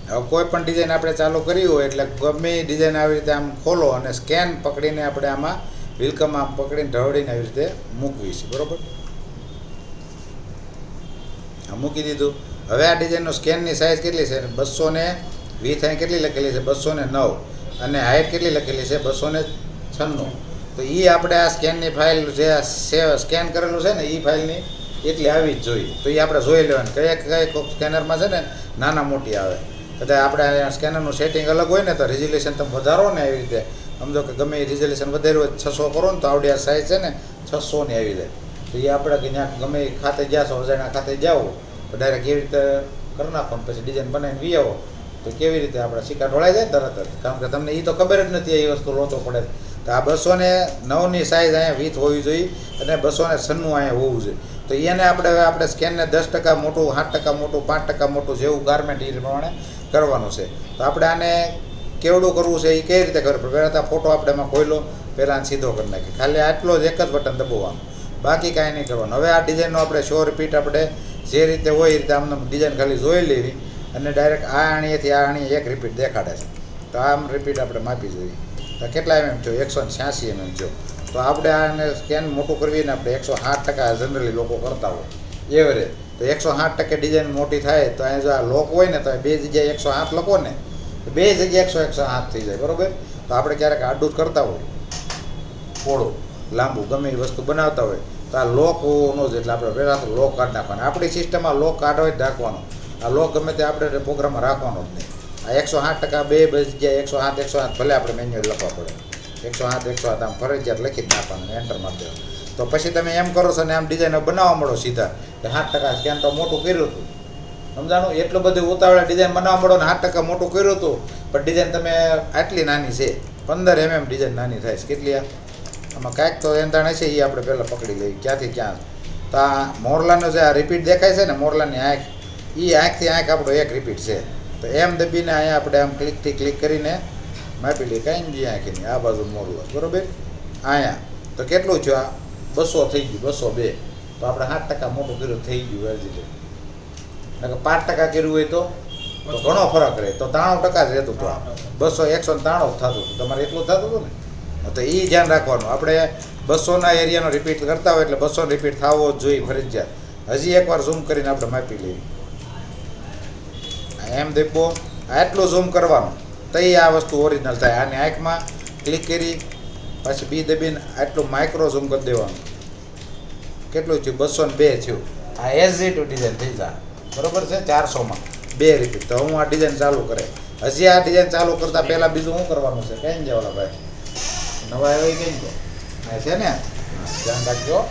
હવે કોઈ પણ ડિઝાઇન આપણે ચાલુ કરી હોય એટલે ગમે એ ડિઝાઇન આવી રીતે આમ ખોલો અને સ્કેન પકડીને આપણે આમાં વિલકમ આમ પકડીને ઢવળીને આવી રીતે મૂકવી છે, બરાબર. મૂકી દીધું. હવે આ ડિઝાઇનનો સ્કેનની સાઇઝ કેટલી છે? 220 અહીં કેટલી લખેલી છે? 209. અને હાઇટ કેટલી લખેલી છે? 296. તો એ આપણે આ સ્કેનની ફાઇલ જે સ્કેન કરેલું છે ને એ ફાઇલની એટલી આવી જ જોઈએ. તો એ આપણે જોઈ લેવાની કઈ સ્કેનરમાં છે ને નાના મોટી આવે. કદાચ આપણે સ્કેનરનું સેટિંગ અલગ હોય ને તો રિઝોલ્યુશન તમે વધારો ને એવી રીતે સમજો કે ગમે એ રિઝોલ્યુશન વધાર્યું હોય 600 કરો ને તો આવડી આ સાઇઝ છે ને 600ની આવી જાય. તો એ આપણે કે ત્યાં ગમે એ ખાતે જાશો અજાણ્યા ખાતે જાઓ તો ડાયરેક્ટ એવી રીતે કરી નાખો ને પછી ડિઝાઇન બનાવીને વી આવો તો કેવી રીતે આપણે સિક્કા ઢોળાઈ જાય તરત જ. કારણ કે તમને એ તો ખબર જ નથી એ વસ્તુ લોચો પડે. તો આ 209ની સાઇઝ અહીંયા વીથ હોવી જોઈએ અને 296 અહીંયા હોવું જોઈએ. તો એને આપણે સ્કેનને 10% મોટું, 7% મોટું, 5% મોટું જેવું ગારમેન્ટ એ પ્રમાણે કરવાનું છે. તો આપણે આને કેવડું કરવું છે એ કઈ રીતે કરવું? પહેલાં તો ફોટો આપણે એમાં ખોલ્યો, પહેલાં સીધો કરી નાખીએ. ખાલી આટલો જ એક જ બટન દબાવવાનું, બાકી કાંઈ નહીં કરવાનું. હવે આ ડિઝાઇનનો આપણે શો રિપીટ આપણે જે રીતે હોય એ રીતે આમને ડિઝાઇન ખાલી જોઈ લેવી અને ડાયરેક્ટ આ આણીએથી આ આણીએ એક રિપીટ દેખાડે છે. તો આમ રિપીટ આપણે માપી જોઈએ. તો કેટલા જો 186 જો. તો આપણે આને સ્કેન મોટું કરવી ને આપણે 108% જનરલી લોકો કરતા હોય એવરેજ. તો 108% ડિઝાઇન મોટી થાય તો અહીં જો આ લોક હોય ને તો બે જગ્યાએ 108 લખો ને તો બે જગ્યાએ 108 થઈ જાય, બરાબર. તો આપણે ક્યારેક આડું જ કરતા હોય પોળું લાંબુ ગમે એ વસ્તુ બનાવતા હોય તો આ લોક નો જ એટલે આપણે પહેલાં તો લોક કાઢી નાખવાનો. આપણી સિસ્ટમમાં લોક કાઢવો જ રાખવાનો. આ લોક ગમે તે આપણે પ્રોગ્રામમાં રાખવાનો જ નહીં. આ 108% બે જગ્યાએ 108 ભલે આપણે મેન્યુઅલ લખવા પડે 108 આમ ફરજિયાત લખી જ નાખવાનું, એન્ટર મારી દેવાનું. તો પછી તમે એમ કરો છો ને આમ ડિઝાઇન બનાવવા મળો સીધા કે 7% સ્કેન તો મોટું કર્યું હતું, સમજાણું. એટલું બધું ઉતાવળે ડિઝાઇન બનાવવા મળો ને 7% મોટું કર્યું હતું પણ ડિઝાઇન તમે આટલી નાની છે 15 mm ડિઝાઇન નાની થાય છે. કેટલી આમાં કાંઈક તો એંધાણ હશે એ આપણે પહેલાં પકડી લઈએ ક્યાંથી ક્યાં. તો આ મોરલાનો જે આ રિપીટ દેખાય છે ને મોરલાની આંખ, એ આંખથી આંખ આપણો એક રિપીટ છે. તો એમ દબીને અહીંયા આપણે આમ ક્લિકથી ક્લિક કરીને માપી લઈએ કાંઈ નહીં આંખીની આ બાજુ મોરલો, બરાબર. અહીંયા તો કેટલું થયું? આ 200 થઈ ગયું, 202. તો આપણે 7% મોટું કર્યું થઈ ગયું અરજી. એટલે 5% કર્યું હોય તો ઘણો ફરક રહે. તો 93% જ રહેતું હતું. 193 થતું હતું. તમારે એટલું થતું હતું ને. તો એ ધ્યાન રાખવાનું. આપણે 200ના એરિયાનો રિપીટ કરતા હોય એટલે 200 રિપીટ થવો જ જોઈએ ફરજિયાત. હજી એકવાર ઝૂમ કરીને આપણે માપી લઈએ. એમ દેખો આટલું ઝૂમ કરવાનું તો એ આ વસ્તુ ઓરિજિનલ થાય. આની આંખમાં ક્લિક કરી પછી બી દબીને આટલું માઇક્રો ઝૂમ કરી દેવાનું. કેટલું થયું? 202 થયું. આ એઝ ડિઝાઇન થઈ જાય, બરાબર છે. 400માં 2 રિપીટ. તો હું આ ડિઝાઇન ચાલુ કરે. હજી આ ડિઝાઇન ચાલુ કરતાં પહેલાં બીજું શું કરવાનું છે? કઈ નહીં જવાના ભાઈ, નવા આવી કઈ ગયો આ છે ને, ધ્યાન રાખજો.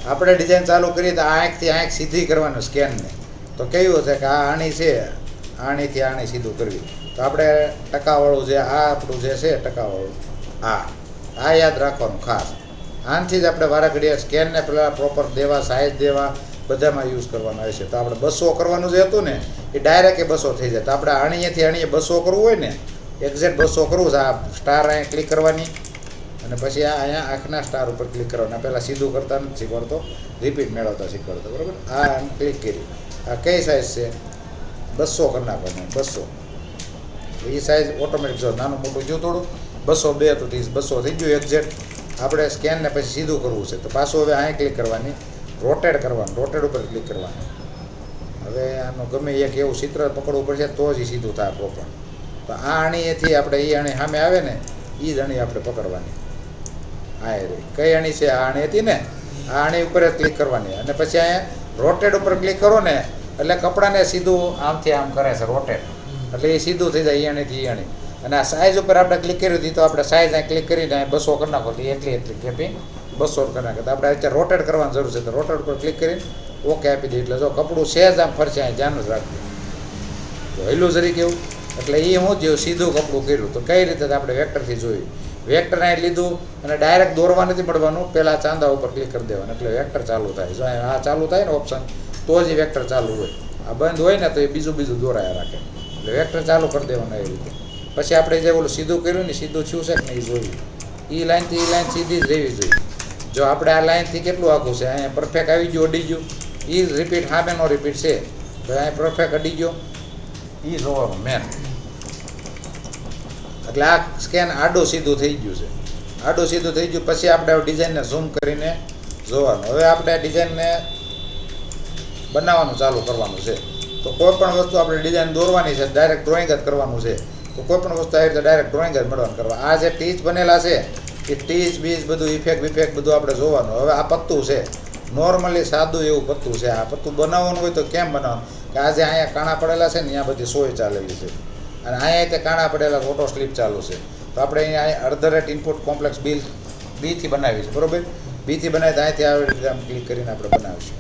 આપણે ડિઝાઇન ચાલુ કરીએ તો આ આંખથી આંખ સીધી કરવાનું સ્કેનને. તો કેવું છે કે આ આણી છે, આણીથી આણી સીધું કરવી. તો આપણે ટકાવાળું જે આ આપણું જે છે ટકાવાળું આ યાદ રાખવાનું ખાસ. આનાથી જ આપણે વારા ઘડીએ સ્કેનને પહેલાં પ્રોપર દેવા, સાઇઝ દેવા બધામાં યુઝ કરવાનો આવે છે. તો આપણે 200 કરવાનું જે હતું ને એ ડાયરેક્ટ 200 થઈ જાય. તો આપણે આણીએથી આણીએ 200 કરવું હોય ને એક્ઝેક્ટ 200 કરવું છે. આ સ્ટાર અહીંયા ક્લિક કરવાની અને પછી આ અહીંયા આંખના સ્ટાર ઉપર ક્લિક કરવાના. પહેલાં સીધું કરતા નથી શીખવાડતો, રિપીટ મેળવતા શીખવાડતો, બરાબર. આ ક્લિક કરી. આ કઈ સાઇઝ છે? 200 કરી નાખવાનું. 200 એ સાઇઝ ઓટોમેટિક જો નાનું મોટું જો થોડું 202 તો 200 થઈ ગયું એક્ઝેક્ટ. આપણે સ્કેનને પછી સીધું કરવું છે તો પાછું હવે અહીં ક્લિક કરવાની, રોટેટ કરવાનું, રોટેટ ઉપર ક્લિક કરવાનું. હવે આનું ગમે એક એવું ચિત્ર પકડવું પડશે તો જ સીધું થાય પ્રોપર. તો આ અણીએથી આપણે એ અણી સામે આવે ને એ જ અણી આપણે પકડવાની. આ રે કઈ અણી છે? આ અણી હતી ને, આ અણી ઉપર જ ક્લિક કરવાની અને પછી અહીંયા રોટેટ ઉપર ક્લિક કરો ને એટલે કપડાને સીધું આમથી આમ કરે છે રોટેટ, એટલે એ સીધું થઈ જાય એ અણીથી એ અણી. અને આ સાઇઝ ઉપર આપણે ક્લિક કર્યું હતી તો આપણે સાઇઝ અહીં ક્લિક કરીને 200 કરી નાખો તો એટલી કેપી 200 કરી નાખે. તો આપણે અત્યારે રોટેટ કરવાની જરૂર છે. તો રોટેટ ઉપર ક્લિક કરીને ઓકે આપી દઈએ. એટલે જો કપડું સહેજ આમ ફરશે, અહીં ધ્યાન જ રાખવું. તો હેલું જરી કેવું એટલે એ હું જેવું સીધું કપડું કર્યું. તો કઈ રીતે આપણે વેક્ટરથી જોયું. વેક્ટર અહીં લીધું અને ડાયરેક્ટ દોરવા નથી મળવાનું, પહેલાં ચાંદા ઉપર ક્લિક કરી દેવાનું એટલે વેક્ટર ચાલુ થાય. જો આ ચાલુ થાય ને ઓપ્શન તો જ એ વેક્ટર ચાલુ હોય. આ બંધ હોય ને તો એ બીજું દોરાયા રાખે. એટલે વેક્ટર ચાલુ કરી દેવાનું એવી રીતે. પછી આપણે જે ઓલું સીધું કર્યું ને સીધું થયું છે ને એ જોયું. એ લાઈનથી એ લાઈન સીધી જ રહેવી જોઈએ. જો આપણે આ લાઈનથી કેટલું આખું છે અહીંયા પરફેક્ટ આવી ગયું, અડી ગયું. એ રિપીટ સામેનો રિપીટ છે તો અહીંયા પરફેક્ટ અડી ગયો. એ જોવાનું મેન. એટલે આ સ્કેન આડું સીધું થઈ ગયું છે. આડું સીધું થઈ ગયું પછી આપણે ડિઝાઇનને ઝૂમ કરીને જોવાનું. હવે આપણે ડિઝાઇનને બનાવવાનું ચાલુ કરવાનું છે. તો કોઈ પણ વસ્તુ આપણે ડિઝાઇન દોરવાની છે, ડાયરેક્ટ ડ્રોઈંગ જ કરવાનું છે. તો કોઈ પણ વસ્તુ આવી રીતે ડાયરેક્ટ ડ્રોઈંગ જ મળવાનું કરવા. આ જે ટીચ બનેલા છે એ ટીચ બીજ બધું ઇફેક્ટ બધું આપણે જોવાનું. હવે આ પત્તું છે, નોર્મલી સાદું એવું પત્તું છે. આ પત્તું બનાવવાનું હોય તો કેમ બનાવવાનું કે આ જે અહીંયા કાણા પડેલા છે ને ત્યાં બધી સોય ચાલેલી છે, અને અહીંયા તે કાણા પડેલા ઓટો સ્લીપ ચાલુ છે. તો આપણે અહીંયા અર્ધરેટ ઇનપુટ કોમ્પ્લેક્સ બીથી બનાવી છે, બરોબર. બીથી બનાવી તો અહીંથી આવી રીતે આમ ક્લિક કરીને આપણે બનાવીશું.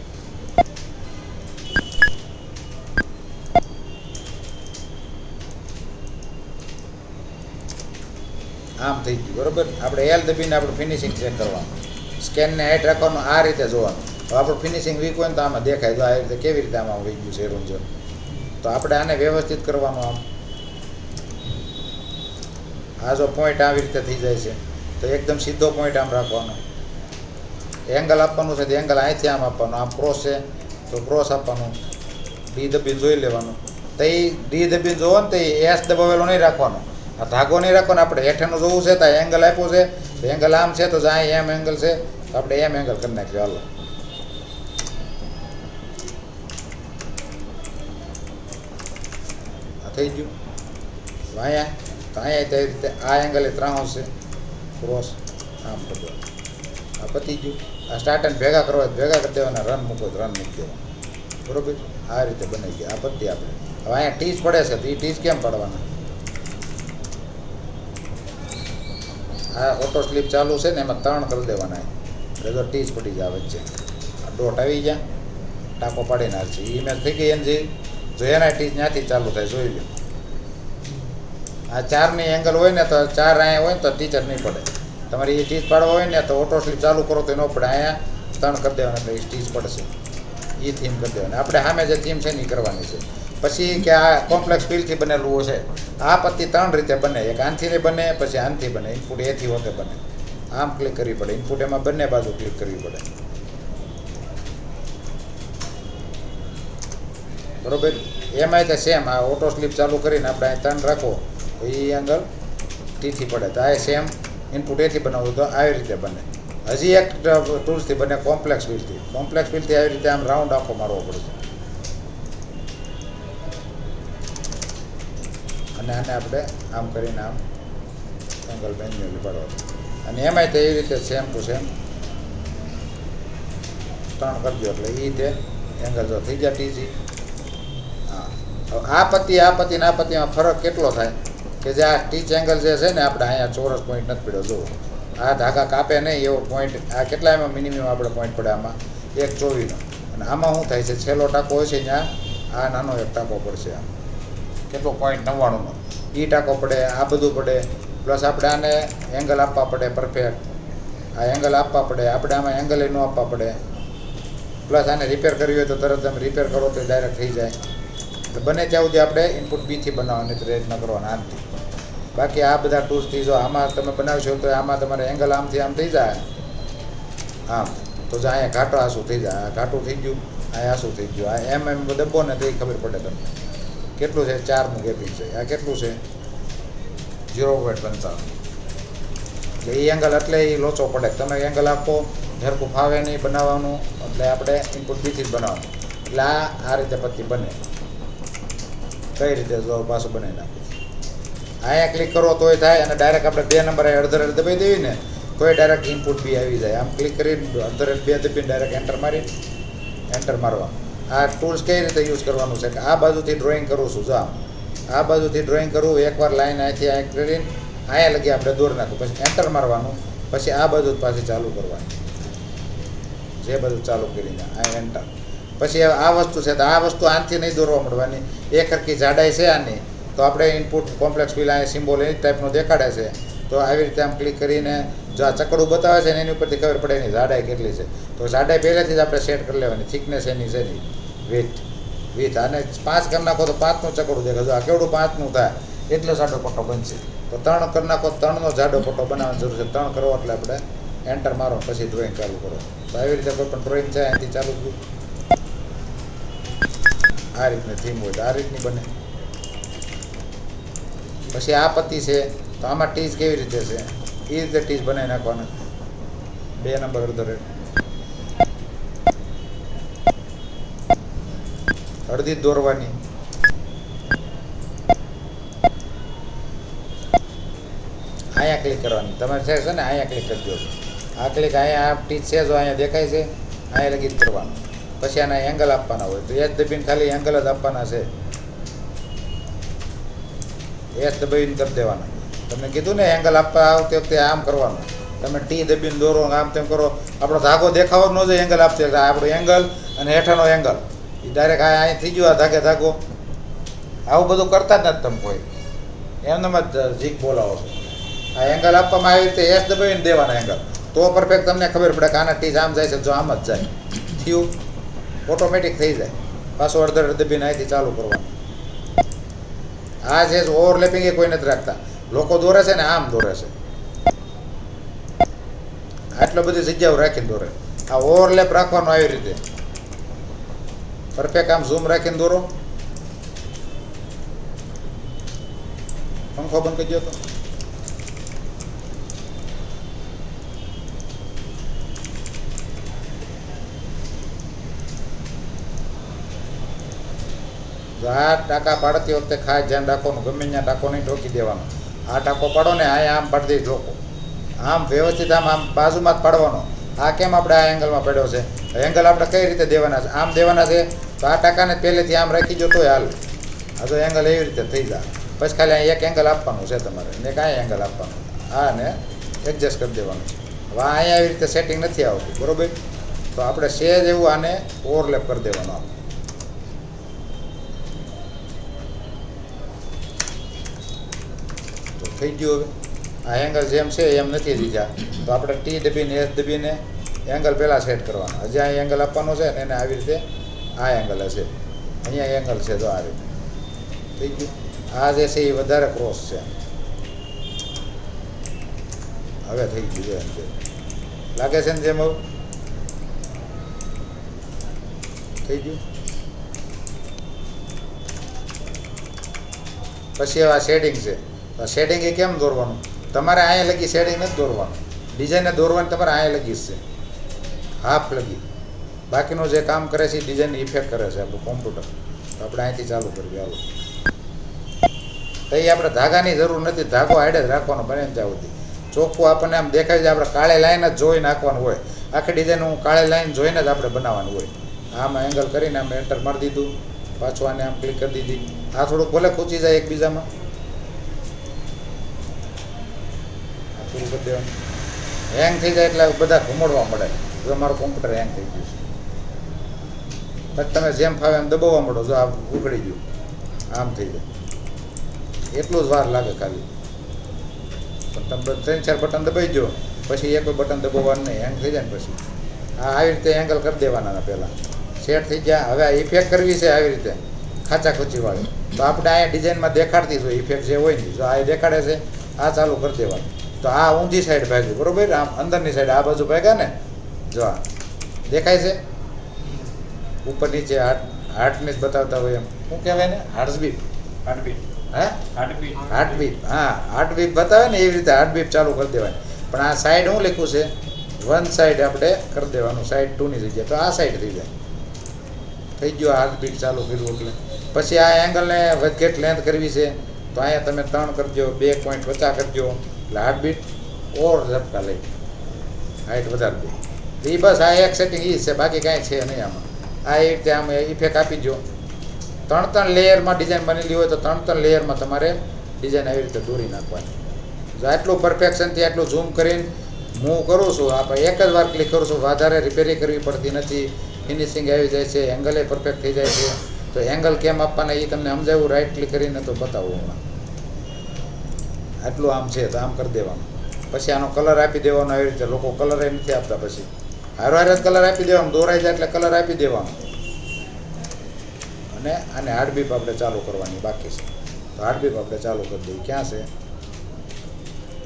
આમ થઈ ગયું, બરોબર. આપણે એલ દબીને આપણું ફિનિશિંગ ચેક કરવાનું, સ્કેનને હાઈટ રાખવાનું, આ રીતે જોવાનું. તો આપણું ફિનિશિંગ વીક હોય ને તો આમાં દેખાય તો આ રીતે કેવી રીતે આમાં વહી ગયું છે રૂંઝર. તો આપણે આને વ્યવસ્થિત કરવાનું. આમ આ જો પોઈન્ટ આવી રીતે થઈ જાય છે તો એકદમ સીધો પોઈન્ટ આમ રાખવાનો. એંગલ આપવાનું છે તો એંગલ અહીંથી આમ આપવાનું. આમ ક્રોસ છે તો ક્રોસ આપવાનું. ડી દબીને જોઈ લેવાનું. તો એ ડી દબીને જોવો ને તો એ એસ દબાવેલો નહીં રાખવાનો, આ ધાગો નહીં રાખવાનો. આપણે હેઠળનું જોવું છે તો એંગલ આપ્યું છે તો એંગલ આમ છે તો જ્યાં એમ એંગલ છે તો આપણે એમ એંગલ કરી નાખ્યો. હાલો, આ થઈ ગયું. અહીંયા તો અહીંયા તે રીતે આ એંગલે 3 છે ક્રોસ આમ કરી દેવાનું. આ પતી ગયું. આ સ્ટાર્ટને ભેગા કરવા ભેગા કરી દેવાના, રન મૂકો તો રન મૂકી દેવાના, બરોબર. આ રીતે બની ગયા. આ પતી આપણે. હવે અહીંયા ટીચ પડે છે તો એ ટીચ કેમ પડવાના? આ ઓટો સ્લીપ ચાલુ છે ને એમાં 3 કરી દેવાના. એટલે તો ટીચ પડી જાય વચ્ચે. આ ડોટ આવી જાય, ટાંકો પાડી નાખશે. ઇમેજ થઈ ગઈ. એને જો એના ટીચ ત્યાંથી ચાલુ થાય જોઈ લો. આ 4ની એંગલ હોય ને તો 4 અહીંયા હોય ને તો ટીચર નહીં પડે. તમારે એ ટીચ પાડવા હોય ને તો ઓટો સ્લીપ ચાલુ કરો તો ન પડે. અહીંયા 3 કરી દેવાના એટલે એ ટીચ પડશે. એ થીમ કરી દેવાની. આપણે સામે જે થીમ છે ને એ કરવાની છે. પછી કે આ કોમ્પ્લેક્સ ફીલથી બનેલું છે. આ પત્તી 3 રીતે બને. એક આનથી બને, પછી આનથી બને. ઇનપુટ એથી હોતે બને. આમ ક્લિક કરવી પડે. ઇનપુટ એમાં બંને બાજુ ક્લિક કરવી પડે, બરોબર. એમાં તે સેમ આ ઓટો સ્લીપ ચાલુ કરીને આપણે અહીં 3 રાખો તો એ એંગલ ટીથી પડે. તો આ સેમ ઇનપુટ એથી બનાવવું તો આવી રીતે બને. હજી એક ટૂલ્સથી બને, કોમ્પ્લેક્સ ફીલથી. કોમ્પ્લેક્સ ફીલથી આવી રીતે આમ રાઉન્ડ આખો મારવો પડશે. અને આને આપણે આમ કરીને આમ એંગલ મેન્યુઅલી પાડવાનું. અને એમાંય તે એવી રીતે સેમ ટુ સેમ 3 કરજો એટલે એ તે એંગલ જો થઈ જાય ટીજી. હા, આ પતિમાં ફરક કેટલો થાય કે જે આ ટીચ એંગલ જે છે ને આપણે અહીંયા ચોરસ પોઈન્ટ નથી પડ્યો. જુઓ, આ ધાગા કાપે નહીં એવો પોઈન્ટ. આ કેટલા એમાં મિનિમમ આપણે પોઈન્ટ પડે? આમાં 1.24નો. અને આમાં શું થાય છે, છેલ્લો ટાંકો હોય છે ત્યાં આ નાનો એક ટાંકો પડશે. આમ કેટલો 0.99નો એ ટાંકો પડે. આ બધું પડે. પ્લસ આપણે આને એંગલ આપવા પડે પરફેક્ટ. આ એંગલ આપવા પડે. આપણે આમાં એંગલ ન આપવા પડે. પ્લસ આને રિપેર કરવી હોય તો તરત તમે રિપેર કરો તો ડાયરેક્ટ થઈ જાય. એટલે બને ત્યાં સુધી આપણે ઇનપુટ બીથી બનાવવાની પ્રયત્ન કરવાના, આમથી. બાકી આ બધા ટૂલ્સથી જો આમાં તમે બનાવશો તો આમાં તમારે એંગલ આમથી આમ થઈ જાય. આમ તો જો અહીંયા ઘાટો આસું થઈ જાય. આ ઘાટું થઈ ગયું, અહીંયા આસું થઈ ગયું. આ એમ દબો ને તો એ ખબર પડે તમને કેટલું છે. 4નું ગેપિંગ છે. આ કેટલું છે? 0.55. એટલે એ એંગલ એટલે એ લોચો પડે. તમે એંગલ આપો ઝરખું ફાવે નહીં બનાવવાનું. એટલે આપણે ઇનપુટ બીથી જ બનાવવાનું. એટલે આ રીતે પત્તી બને. કઈ રીતે જો પાછું બનાવી નાખું. અહીંયા ક્લિક કરો તોય થાય. અને ડાયરેક્ટ આપણે 2 નંબર અડધરેટ દબાઈ દેવી ને તોય ડાયરેક્ટ ઇનપુટ બી આવી જાય. આમ ક્લિક કરી અડધરેટ 2 દબીને ડાયરેક્ટ એન્ટર મારવા. આ ટૂલ્સ કઈ રીતે યુઝ કરવાનું છે કે આ બાજુથી ડ્રોઈંગ કરું છું. જો આ બાજુથી ડ્રોઈંગ કરવું. એકવાર લાઈન અહીંથી અહીં કરીને અહીંયા લગી આપણે દોર નાખું. પછી એન્ટર મારવાનું. પછી આ બાજુ પાછી ચાલુ કરવાની. જે બધું ચાલુ કરીને અહીં એન્ટર. પછી આ વસ્તુ છે તો આ વસ્તુ આનથી નહીં દોરવા મળવાની. એક હરખી જાડાઈ છે આની તો આપણે ઇનપુટ કોમ્પ્લેક્સ ફીલ અહીંયા સિમ્બોલ એ ટાઈપનો દેખાડે છે. તો આવી રીતે આમ ક્લિક કરીને જો આ ચકડું બતાવે છે ને એની ઉપરથી ખબર પડે એની જાડાઈ કેટલી છે. તો જાડાઈ પહેલેથી જ આપણે સેટ કરી લેવાની. થિકનેસ એની છે નહીં, વિથ આને 5 કરી નાખો તો 5નું ચકડું દેખાય. જો આ કેવડું 5નું થાય એટલો જાડો પટ્ટો બનશે. તો 3 કરી નાખો 3નો જાડો પટ્ટો બનાવવાની જરૂર છે. 3 કરો એટલે આપણે એન્ટર મારો પછી ડ્રોઈંગ ચાલુ કરો. તો આવી રીતે કોઈ પણ ડ્રોઈંગ છે અહીંથી ચાલુ થયું. આ રીતની થીમ હોય તો આ રીતની બને. પછી આ પત્તી છે તો આમાં ટીજ કેવી રીતે છે એ રીતે ટીજ બનાવી નાખવાના 2 નંબર અડધો રેડ અડધી જ દોરવાની અહીંયા ક્લિક કરવાની તમે છે ને અહીંયા ક્લિક કરજો આ ક્લિક અહીંયા આ ટીચ છે જો અહીંયા દેખાય છે અહીંયા લગી જ કરવાનું પછી આના એંગલ આપવાના હોય તો એચ દબીને ખાલી એંગલ જ આપવાના છે એચ દબાવીને કરી દેવાના તમને કીધું ને એંગલ આપવા આવતી વખતે આમ કરવાનું તમે ટી દબીને દોરો આમ તેમ કરો આપણો ધાગો દેખાવો જ ન જોઈએ એંગલ આપતી વખતે આપણો એંગલ અને હેઠળનો એંગલ એ ડાયરેક્ટ અહીં થઈ ગયો આ ધાગો આવું બધું કરતા જ નથી તમે કોઈ એમને જ જીક બોલાવો છો આ એંગલ આપવામાં આવી રીતે એસ દબાવીને દેવાના એંગલ તો પરફેક્ટ તમને ખબર પડે કે આના ટીચ આમ જાય છે જો આમ જ જાય થયું ઓટોમેટિક થઈ જાય પાછું અડધર દબીને અહીંથી ચાલુ કરવાનું આ જે ઓવરલેપિંગ એ કોઈ નથી રાખતા લોકો દોરે છે ને આમ દોરે છે આટલો બધી જગ્યાઓ રાખીને દોરે આ ઓવરલેપ રાખવાનો આવી રીતે પરફેક્ટ આમ ઝૂમ રાખીને દોરો પંખો બંધ કરી દો તો આ ટાંકા પાડતી વખતે ખાસ ધ્યાન રાખવાનું ગમે ત્યાં ટાંકો નહીં ઠોકી દેવાનો આ ટાંકો પાડો ને અહીંયા આમ પાડી દઈ લોકો આમ વ્યવસ્થિત આમ બાજુમાં જ પાડવાનો આ કેમ આપણે આ એંગલમાં પડ્યો છે એંગલ આપણે કઈ રીતે દેવાના છે આમ દેવાના છે તો આ ટાંકાને પહેલેથી આમ રાખી જો તોય હાલ આ તો એંગલ એવી રીતે થઈ જાય પછી ખાલી અહીં એક એંગલ આપવાનું છે તમારે ને કાંઈ એંગલ આપવાનું આ ને એડજસ્ટ કરી દેવાનું હવે અહીંયા એવી રીતે સેટિંગ નથી આવતું બરાબર તો આપણે સેજ એવું આને ઓવરલેપ કરી દેવાનું આપણે થઈ ગયું હવે આ એંગલ જેમ છે એમ નથી દીધા તો આપણે ટી દબીને એસ દબીને એંગલ પહેલાં સેટ કરવાનો હજી અહીં એંગલ આપવાનો છે ને એને આવી રીતે આ એંગલ હશે અહીંયા એંગલ છે તો આ રીતે થઈ ગયું આ જે છે એ વધારે ક્રોસ છે હવે થઈ ગયું એમ છે લાગે છે ને જેમ હવે થઈ ગયું પછી હવે આ શેડિંગ છે તો શેડિંગ એ કેમ દોરવાનું તમારે અહીંયા લગી શેડિંગ નથી દોરવાનું ડિઝાઇનને દોરવાની તમારે અહીંયા લગી છે હાફ લગી બાકીનું જે કામ કરે છે એ ડિઝાઇનની ઇફેક્ટ કરે છે આપણું કોમ્પ્યુટર તો આપણે અહીંથી ચાલુ કરીએ હાલો તો એ આપણે ધાગાની જરૂર નથી ધાગો હાઈડ જ રાખવાનો બને ત્યાં સુધી ચોખ્ખું આપણને આમ દેખાય છે આપણે કાળી લાઈન જ જોઈ નાખવાનું હોય આખી ડિઝાઇન હું કાળી લાઈન જોઈને જ આપણે બનાવવાનું હોય આમાં એંગલ કરીને આમ એન્ટર મારી દીધું પાછું આને આમ ક્લિક કરી દીધી આ થોડુંક ભલે ખૂંચી જાય એકબીજામાં પૂરું કરી દેવાનું હેંગ થઈ જાય એટલે બધા ઘૂમડવા મળે જો મારું કોમ્પ્યુટર હેંગ થઈ ગયું છે તમે જેમ ફાવે એમ દબાવવા મળો જો આ ઉઘડી ગયું આમ થઈ જાય એટલું જ વાર લાગે ખાલી પણ તમે 3-4 બટન દબાઈ દો પછી એક બટન દબાવવાનું નહીં હેંગ થઈ જાય ને પછી આવી રીતે એંગલ કરી દેવાના પહેલાં સેટ થઈ ગયા હવે આ ઇફેક્ટ કરવી છે આવી રીતે ખાચા ખૂચીવાળી તો આપણે અહીંયા ડિઝાઇનમાં દેખાડતી હોય ઇફેક્ટ જે હોય ને જો આ દેખાડે છે આ ચાલુ કરી દેવાનું તો આ ઊંધી સાઈડ ભાગ્યું બરાબર આમ અંદરની સાઈડ આ બાજુ ભાગ્યા ને જો આ દેખાય છે ઉપર નીચે હાર્ટને જ બતાવતા હોય એમ શું કહેવાય ને હાર્ટબીટ હે હાર્ટબીટ હા હાર્ટબીટ બતાવે ને એવી રીતે હાર્ટબીટ ચાલુ કરી દેવાની પણ આ સાઈડ શું લખ્યું છે વન સાઈડ આપણે કરી દેવાનું સાઈડ 2ની જગ્યાએ તો આ સાઈડ થઈ જાય થઈ ગયો હાર્ટબીટ ચાલુ કર્યું એટલે પછી આ એંગલને વધઘટ લેન્થ કરવી છે તો અહીંયા તમે 3 કરજો 2.50 કરજો એટલે હાર્ટબીટ ઓર ઝટકા લઈ હાઈટ વધારી દે એ બસ આ એક સેટિંગ એ છે બાકી કાંઈ છે નહીં આમાં આ એ રીતે આમ ઇફેક્ટ આપી દો 3 લેયરમાં ડિઝાઇન બનેલી હોય તો 3 લેયરમાં તમારે ડિઝાઇન આવી રીતે દોરી નાખવાની જો આટલું પરફેક્શનથી આટલું ઝૂમ કરીને હું કરું છું આપણે એક જ વાર ક્લિક કરું છું વધારે રિપેરિંગ કરવી પડતી નથી ફિનિશિંગ આવી જાય છે એંગલે પરફેક્ટ થઈ જાય છે તો એંગલ કેમ આપવાના એ તમને સમજાવું રાઈટ ક્લિક કરીને તો બતાવું હમણાં આટલું આમ છે તો આમ કરી દેવાનું પછી આનો કલર આપી દેવાનો આવી રીતે લોકો કલર એ નથી આપતા પછી હારો હારે જ કલર આપી દેવાનું દોરાઈ જાય એટલે કલર આપી દેવાનો અને આને હાર્ટબીપ આપણે ચાલુ કરવાની બાકી છે તો હાર્ટબીપ આપણે ચાલુ કરી દઈએ ક્યાં છે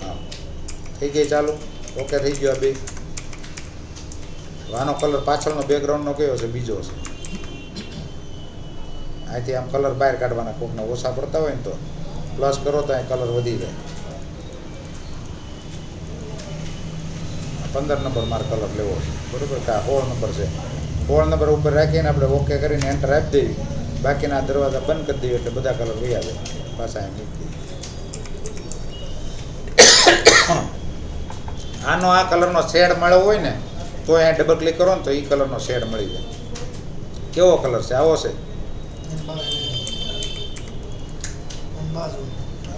હા થઈ ગઈ ચાલુ ઓકે થઈ ગયો બે આનો કલર પાછળનો બેકગ્રાઉન્ડનો કયો છે બીજો છે અહીંથી આમ કલર બહાર કાઢવાના કોકને ઓછા પડતા હોય ને તો પ્લસ કરો તો અહીં કલર વધી જાય. 15 નંબર મારે કલર લેવો છે બરાબર કે આ 16 નંબર છે. 16 નંબર ઉપર રાખીને આપણે ઓકે કરીને એન્ટર આપી દેવી. બાકીના દરવાજા બંધ કરી દઈએ એટલે બધા કલર વહી આવે પાછા અહીં મૂકી દઈએ. આનો આ કલરનો શેડ મળ્યો હોય ને તો અહીંયા ડબલ ક્લિક કરો ને તો એ કલરનો શેડ મળી જાય. કેવો કલર છે? આવો છે.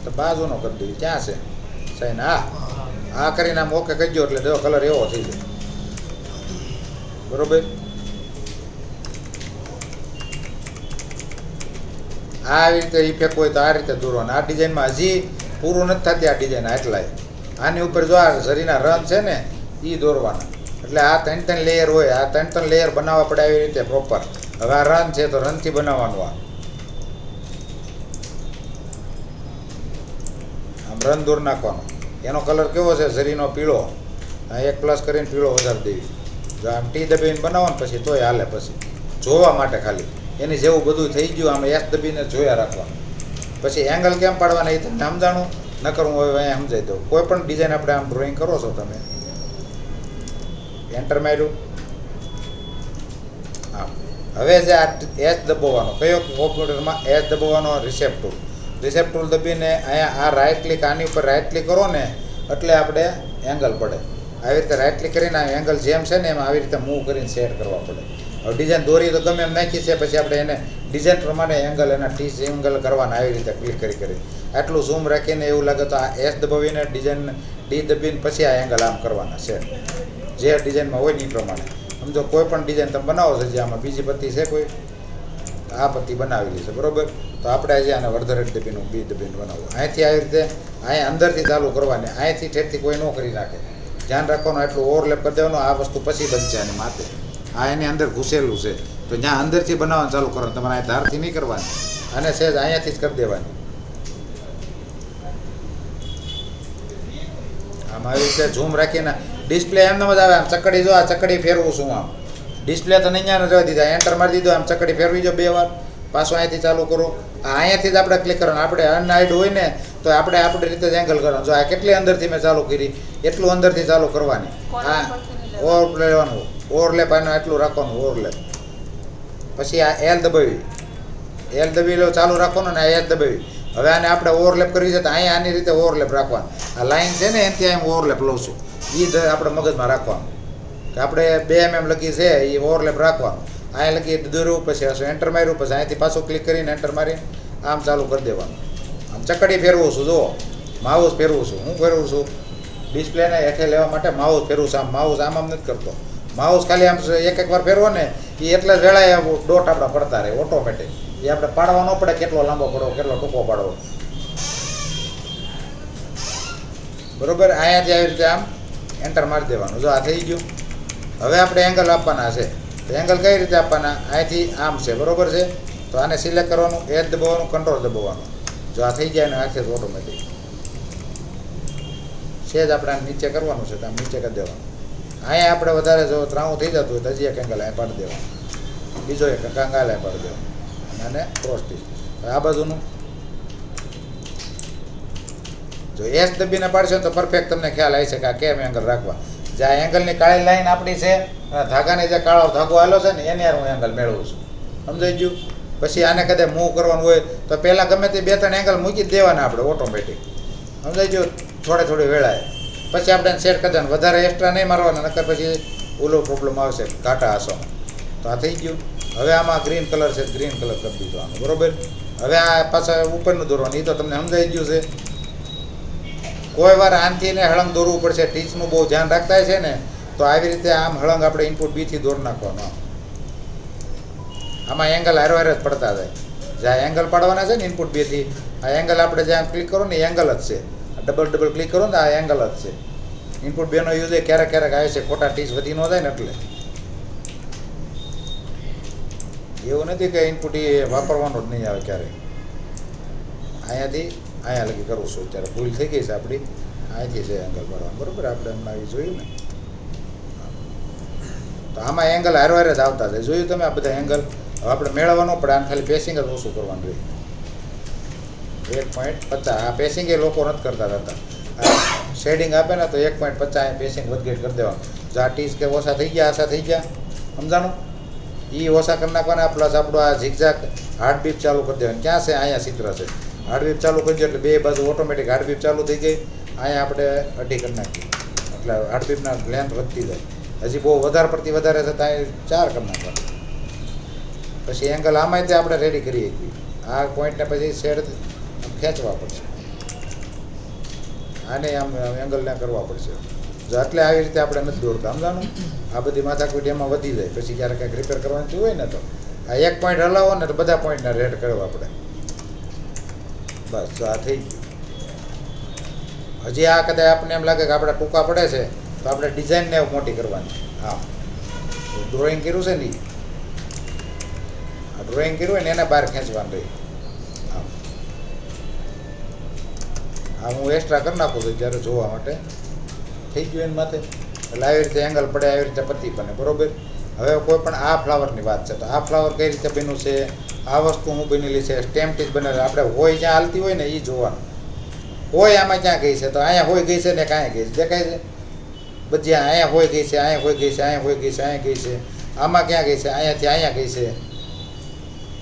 તો બાજુનો કરી દઈએ. ક્યાં છે સાઈન? આ કરીને આમ ઓકે કરી દો એટલે જો કલર એવો થઈ જાય બરોબર. આવી રીતે ઇફેક્ટ હોય તો આ રીતે દોરવાનું. આ ડિઝાઇનમાં હજી પૂરું નથી થતી આ ડિઝાઇન આટલાય. આની ઉપર જો આ ઝરીના રન છે ને એ દોરવાના. એટલે આ 3 લેયર હોય. આ 3 લેયર બનાવવા પડે આવી રીતે પ્રોપર. હવે આ રન છે તો રનથી બનાવવાનું. આમ રન દોર નાખવાનો. એનો કલર કેવો છે? ઝરીનો પીળો. એક પ્લસ કરીને પીળો વધારી દેવી. જો આમ ટી દબીને બનાવો ને પછી તોય હાલે. પછી જોવા માટે ખાલી એની જેવું બધું થઈ ગયું આમ એસ દબીને જોયા રાખવાનું. પછી એંગલ કેમ પાડવાના એ તમને સમજાણું ન કરવું હોય અહીંયા સમજાઈ દઉં. કોઈ પણ ડિઝાઇન આપણે આમ ડ્રોઈંગ કરો છો તમે એન્ટર માર્યું. હા હવે જે આ એચ દબાવવાનો કયો કોમ્પ્યુટરમાં H દબાવવાનો? Receipt tool. Receipt tool દબીને અહીંયા આ રાઈટ ક્લિક આની ઉપર રાઈટ ક્લિક કરો ને એટલે આપણે એંગલ પડે. આવી રીતે રાઈટ ક્લિક કરીને આ એંગલ જેમ છે ને એમ આવી રીતે મૂવ કરીને સેટ કરવા પડે. હવે ડિઝાઇન દોરી તો ગમે એમ નાખી છે પછી આપણે એને ડિઝાઇન પ્રમાણે એંગલ એના 30 એંગલ કરવાના આવી રીતે ક્લિક કરી આટલું ઝૂમ રાખીને એવું લાગે તો આ એસ દબાવીને ડિઝાઇન ડી દબીને પછી આ એંગલ આમ કરવાના સેટ જે ડિઝાઇનમાં હોય ને એ પ્રમાણે. સમજો કોઈ પણ ડિઝાઇન તમે બનાવો છો જે આમાં બીજી પત્તી છે કોઈ આ પત્તી બનાવેલી છે બરાબર. તો આપણે આજે આને વર્ધરેટ દબીનું બી દબીને બનાવવું. અહીંથી આવી રીતે અહીંયા અંદરથી ચાલુ કરવાની. અહીંથી ઠેઠથી કોઈ ન કરી નાખે. ધ્યાન રાખવાનું. એટલું ઓવરલેપ કરી દેવાનું. આ વસ્તુ પછી બનશે આની માથે. આ એની અંદર ઘૂસેલું છે તો જ્યાં અંદરથી બનાવવાનું ચાલુ કરવાનું. તમારે આ ધારથી નહીં કરવાની. અને સહેજ અહીંયાથી જ કરી દેવાની. આમ આવી રીતે ઝૂમ રાખીને ડિસ્પ્લે એમને જ આવે. આમ ચકડી જો આ ચકડી ફેરવું છું આમ. ડિસ્પ્લે તો અહીંયા ને જવા દીધા. એન્ટર મારી દીધો. આમ ચકડી ફેરવી જો 2 વાર. પાછું અહીંયાથી ચાલુ કરો. અહીંયાથી જ આપણે ક્લિક કરવાનું. આપણે અનહાઇડ હોય ને તો આપણે આપણી રીતે જ એંગલ કરવાનું. જો આ કેટલી અંદરથી મેં ચાલુ કરી એટલું અંદરથી ચાલુ કરવાની. આ ઓવરલેપ લેવાનું. ઓવરલેપ આને એટલું રાખવાનું ઓવરલેપ. પછી આ એલ દબાવી. એલ દબી લો ચાલુ રાખવાનું ને આ એચ દબાવી. હવે આને આપણે ઓવરલેપ કરવી છે તો અહીંયા આની રીતે ઓવરલેપ રાખવાનું. આ લાઈન છે ને એનાથી અહીં ઓવરલેપ લઉં છું. એ આપણે મગજમાં રાખવાનું કે આપણે 2 mm લગી છે એ ઓવરલેપ રાખવાનું. અહીંયા લગી દોર્યું પછી હશે એન્ટર માર્યું પછી અહીંથી પાછું ક્લિક કરીને એન્ટર મારી આમ ચાલુ કરી દેવાનું. આમ ચકડી ફેરવું છું. જુઓ માઉસ ફેરવું છું. હું ફેરવું છું ડિસ્પ્લેને હેઠે લેવા માટે માઉસ ફેરવું છું. આમ માઉસ આમ નથી કરતો. માઉસ ખાલી આમ એક વાર ફેરવો ને એ એટલે જ વેળાએ ડોટ આપણા પડતા રહે ઓટોમેટિક. એ આપણે પાડવા ન પડે કેટલો લાંબો પડવો કેટલો ટૂંકો પાડવો બરોબર. અહીંયાથી આવી રીતે આમ એન્ટર મારી દેવાનું. જો આ થઈ ગયું. હવે આપણે એંગલ આપવાના છે. તો એંગલ કઈ રીતે આપવાના? અહીંથી આમ છે બરોબર છે. તો આને સિલેક્ટ કરવાનું. એચ દબાવવાનું. કંટ્રોલ દબાવવાનું. જો આ થઈ જાય ને આખે ઓટોમેટિક સેજ આપણે આને નીચે કરવાનું છે તો આમ નીચે કરી દેવાનું. અહીંયા આપણે વધારે જો ત્રાણું થઈ જતું હોય તો હજી એક એંગલ અહીં પાડી દેવાનું. બીજો એક એંગલ અહીં પાડી દેવાનું. અને ક્રોસ સ્ટીચ. આ બાજુનું જો એસ દબીને પાડશો તો પરફેક્ટ તમને ખ્યાલ આવી છે કે આ કેમ એંગલ રાખવા. જે આ એંગલની કાળી લાઈન આપણી છે અને ધાગાની જે કાળો ધાગો આવેલો છે ને એની યાર હું એંગલ મેળવું છું. સમજાઈ ગયું? પછી આને કદાચ મૂવ કરવાનું હોય તો પહેલાં ગમે તે 2-3 એંગલ મૂકી જ દેવાના આપણે ઓટોમેટિક. સમજાઈ ગયું? થોડી વેળાએ પછી આપણે સેટ કરી દેવાનું. વધારે એક્સ્ટ્રા નહીં મારવાના નકર પછી ઓલો પ્રોબ્લેમ આવશે ઘાટા આસોમાં. તો આ થઈ ગયું. હવે આમાં ગ્રીન કલર છે ગ્રીન કલર કરી દીધો આનો બરોબર. હવે આ પાછા ઉપરનું દોરવાનું એ તો તમને સમજાઈ ગયું છે. કોઈ વાર આનથી ને હળંગ દોરવું પડશે. ટીચનું બહુ ધ્યાન રાખતા છે ને તો આવી રીતે આમ હળંગ આપણે ઇનપુટ બીથી દોર નાખવાનું. આમાં એંગલ હારવાર જ પડતા જાય. જ્યાં એંગલ પાડવાના છે ને ઇનપુટ 2થી આ એંગલ આપણે જ્યાં ક્લિક કરો ને એંગલ જ છે. ડબલ ક્લિક કરો ને આ એંગલ જ છે. ઇનપુટ 2નો યુઝ ક્યારેક આવે છે ખોટા ટીચ વધી ન જાય ને એટલે. એવું નથી કે ઇનપુટ એ વાપરવાનો જ નહીં આવે ક્યારેય. અહીંયાથી અહીંયા લગી કરું છું અત્યારે ભૂલ થઈ ગઈ છે આપણી. અહીંથી છે એંગલ પાડવાનું બરાબર. આપણે એમના એ જોયું ને તો આમાં એંગલ હારવાર જ આવતા જાય. જોયું તમે આ બધા એંગલ. હવે આપણે મેળવવાનો પડે. આને ખાલી પેસિંગ જ ઓછું કરવાનું રહે. 1.50. આ પેસિંગ એ લોકો નથી કરતા હતા. શેડિંગ આપે ને તો 1.50 અહીં પેસિંગ વધઘટ કરી દેવાનું. જો આ ટીસ કે ઓછા થઈ ગયા, આશા થઈ ગયા, સમજાણું? એ ઓછા કરી નાખવાના. પ્લસ આપણું આ ઝીગઝાગ હાર્ટબીટ ચાલુ કરી દેવાનું. ક્યાં છે? અહીંયા ચિત્ર છે. હાર્ટબીટ ચાલુ કરી દો એટલે બે બાજુ ઓટોમેટિક હાર્ટબીટ ચાલુ થઈ ગઈ. અહીંયા આપણે અઢી કરી નાખીએ એટલે હાર્ટબીટના લેન્થ વધતી જાય. હજી બહુ વધારે પડતી વધારે છે તો અહીં 4 કરી નાખવાનું. પછી એંગલ આમાંય તે આપણે રેડી કરીએ છીએ. આ પોઈન્ટને પછી શેડ ખેંચવા પડશે. આને આમ એંગલને કરવા પડશે. જો એટલે આવી રીતે આપણે નથી દોરતા, સમજાણું? આ બધી માથાકૂટ એમાં વધી જાય. પછી જ્યારે કંઈક રિપેર કરવાની હોય ને તો આ એક પોઈન્ટ હલાવો ને તો બધા પોઈન્ટને રેડ કરવા આપણે. બસ જો આ થઈ ગયું. હજી આ કદાચ આપણને એમ લાગે કે આપણે ટૂંકા પડે છે તો આપણે ડિઝાઇનને મોટી કરવાની. હા, ડ્રોઈંગ કર્યું છે ને, આ ડ્રોઈંગ કર્યું હોય ને એને બહાર ખેંચવાનું રહી. હા, હું એક્સ્ટ્રા કરી નાખું છું જ્યારે જોવા માટે. થઈ ગયું એને માથે એટલે આવી રીતે એંગલ પડે, આવી રીતે પતિ બને, બરાબર. હવે કોઈ પણ આ ફ્લાવરની વાત છે તો આ ફ્લાવર કઈ રીતે બન્યું છે, આ વસ્તુ હું બનેલી છે, સ્ટેમ્પથી જ બનેલી. આપણે હોય જ્યાં હાલતી હોય ને એ જોવાનું. હોય આમાં ક્યાં ગઈ છે તો અહીંયા હોય ગઈ છે ને કાંઈ ગઈ છે દેખાય છે બધી. અહીંયા હોય ગઈ છે, અહીંયા હોય ગઈ છે, અહીંયા હોય ગઈ છે, અહીંયા ગઈ છે. આમાં ક્યાં ગઈ છે? અહીંયાથી અહીંયા ગઈ છે.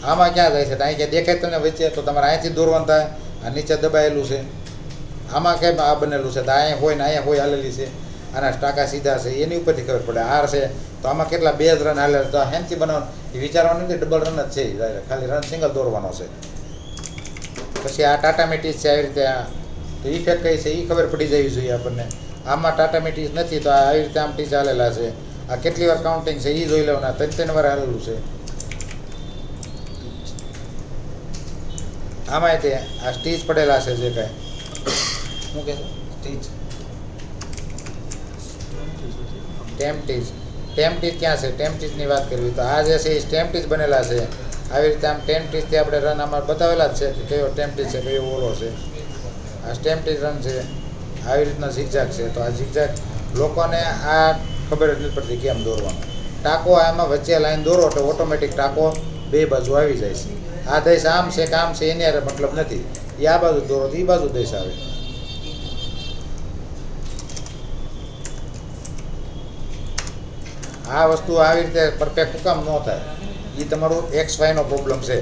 આમાં ક્યાં જાય છે તો અહીં ક્યાં દેખાય તમને વચ્ચે? તો તમારે અહીંયાથી દોરવાનું થાય. આ નીચે દબાયેલું છે. આમાં કેમ આ બનેલું છે તો અહીંયા હોય ને અહીંયા હોય હાલેલી છે. આના ટાંકા સીધા છે એની ઉપરથી ખબર પડે. આર છે તો આમાં કેટલા 2 જ રન હાલે તો હેમથી બનાવવાનું એ વિચારવાનું નથી. ડબલ રન જ છે, ખાલી રન સિંગલ દોરવાનો છે. પછી આ ટાટા મેટીસ છે આવી રીતે. તો ઇફેક્ટ કઈ છે એ ખબર પડી જવી જોઈએ આપણને. આમાં ટાટા મેટીસ નથી તો આવી રીતે આમ ટી ચાલેલા છે. આ કેટલી વાર કાઉન્ટિંગ છે એ જોઈ લેવાના. 3 વાર હાલેલું છે. આમાં તે આ સ્ટીચ પડેલા છે જે કાંઈ શું કહે સ્ટીચ ટેમ્પટીઝ ક્યાં છે? ટેમ્પટીઝની વાત કરવી તો આ જે છે એ ટેમ્પટીઝ બનેલા છે. આવી રીતે આમ ટેમ્પટીઝથી આપણે રન આમાં બતાવેલા જ છે કે કયો ટેમ્પટીઝ છે, કયો ઓલો છે. આ ટેમ્પટીઝ રન છે. આવી રીતના ઝીગઝાગ છે. તો આ ઝીગઝાગ લોકોને આ ખબર જ નથી પડતી કેમ દોરવાનું. ટાંકો આમાં વચ્ચે લાઈન દોરો તો ઓટોમેટિક ટાંકો બે બાજુ આવી જાય છે. આ દેશ આમ છે કે આમ છે એની યારે મતલબ નથી. એ આ બાજુ દોરો તો એ બાજુ દેશ આવે. આ વસ્તુ આવી રીતે પરફેક્ટ કામ ન થાય એ તમારું XY પ્રોબ્લેમ છે.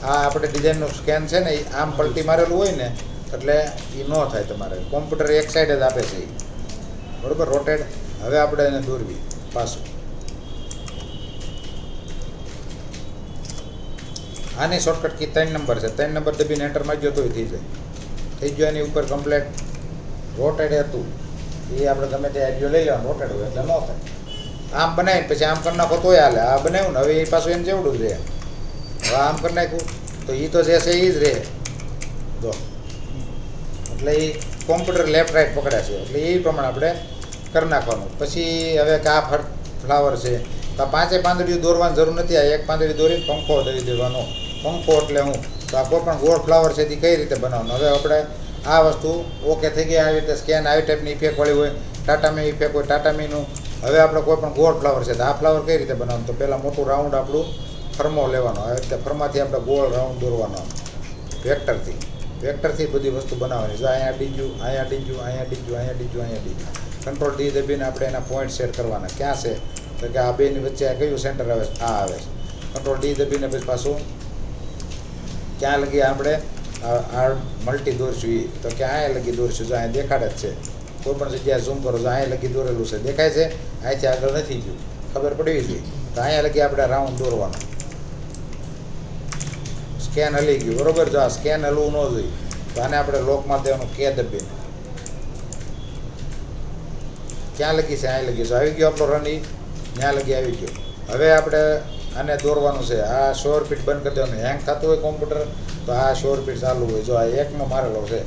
આ આપણે ડિઝાઇનનું સ્કેન છે ને એ આમ પલટી મારેલું હોય ને એટલે એ ન થાય. તમારે કોમ્પ્યુટર એક સાઈડ જ આપે છે એ, બરાબર, રોટેડ. હવે આપણે એને દોરવી પાછું. આની શોર્ટકટ કી 3 નંબર છે. 3 નંબર દબીને એન્ટર મારી ગયો તોય થઈ જાય. થઈ ગયો. એની ઉપર કમ્પ્લેટ રોટેડ હતું એ આપણે ગમે તે આઈડિયો લઈ લેવાનું. રોટેડ હોય એટલે ન થાય. આમ બનાવીને પછી આમ કરી નાખો તોય હાલે. આ બનાવ્યું ને હવે એ પાછું એને જેવડું રહે. હવે આમ કરી નાખ્યું તો એ તો જે છે એ જ રહે. જો એટલે એ કોમ્પ્યુટર લેફ્ટ રાઈટ પકડ્યા છે એટલે એ પ્રમાણે આપણે કરી નાખવાનું. પછી હવે કે આ ફ્લાવર છે તો આ 5 પાંદડીઓ દોરવાની જરૂર નથી. આ એક પાંદડી દોરીને પંખો દઈ દેવાનો. પંખો એટલે હું તો આ કોઈ પણ ગોળ ફ્લાવર છે તે કઈ રીતે બનાવવાનું. હવે આપણે આ વસ્તુ ઓકે થઈ ગઈ. આવી રીતે સ્કેન આવી ટાઈપની ઇફેક્ટવાળી હોય, ટાટામી ઇફેક્ટ હોય, ટાટામીનું. હવે આપણે કોઈ પણ ગોળ ફ્લાવર છે તો આ ફ્લાવર કઈ રીતે બનાવવાનું. તો પહેલાં મોટું રાઉન્ડ આપણું ફરમો લેવાનો. આવી રીતે ફરમાથી આપણે ગોળ રાઉન્ડ દોરવાનો વેક્ટરથી બધી વસ્તુ બનાવવાની. જો અહીંયા ડીજ્યું, અહીંયા ડીજ્યું, અહીંયા ડીજ્યું, અહીંયા ડીજ્યું, અહીંયા ડીજ્યું. કંટ્રોલ ડી દબીને આપણે એના પોઈન્ટ સેટ કરવાના. ક્યાં છે તો કે આ બેની વચ્ચે કયું સેન્ટર આવે છે? આ આવે છે. કંટ્રોલ ડી દબીને પછી પાછું ક્યાં લગી આપણે આ મલ્ટી દોરશું એ તો કે અહીંયા લગી દોરશું. જો અહીંયા દેખાડે જ છે. કોઈ પણ જગ્યાએ ઝૂમ કરો તો અહીંયા લગી દોરેલું છે, દેખાય છે. અહીંથી આગળ નથી ગયું, ખબર પડવી જોઈએ. તો અહીંયા લગી આપણે રાઉન્ડ દોરવાનો. સ્કેન હલી ગયું, બરોબર. જો આ સ્કેન હલવું ન જોઈએ તો આને આપણે લોકમાં દેવાનું. કે દબીને ક્યાં લગી છે? અહીં લગી છે. આવી ગયો આપણો રન. ત્યાં લગી આવી ગયો. હવે આપણે આને દોરવાનું છે. આ શોર પીટ બંધ કરી દેવાનું. હેંગ થતું હોય કોમ્પ્યુટર તો આ શોર પીટ ચાલુ હોય. જો આ એકમાં મારેલો છે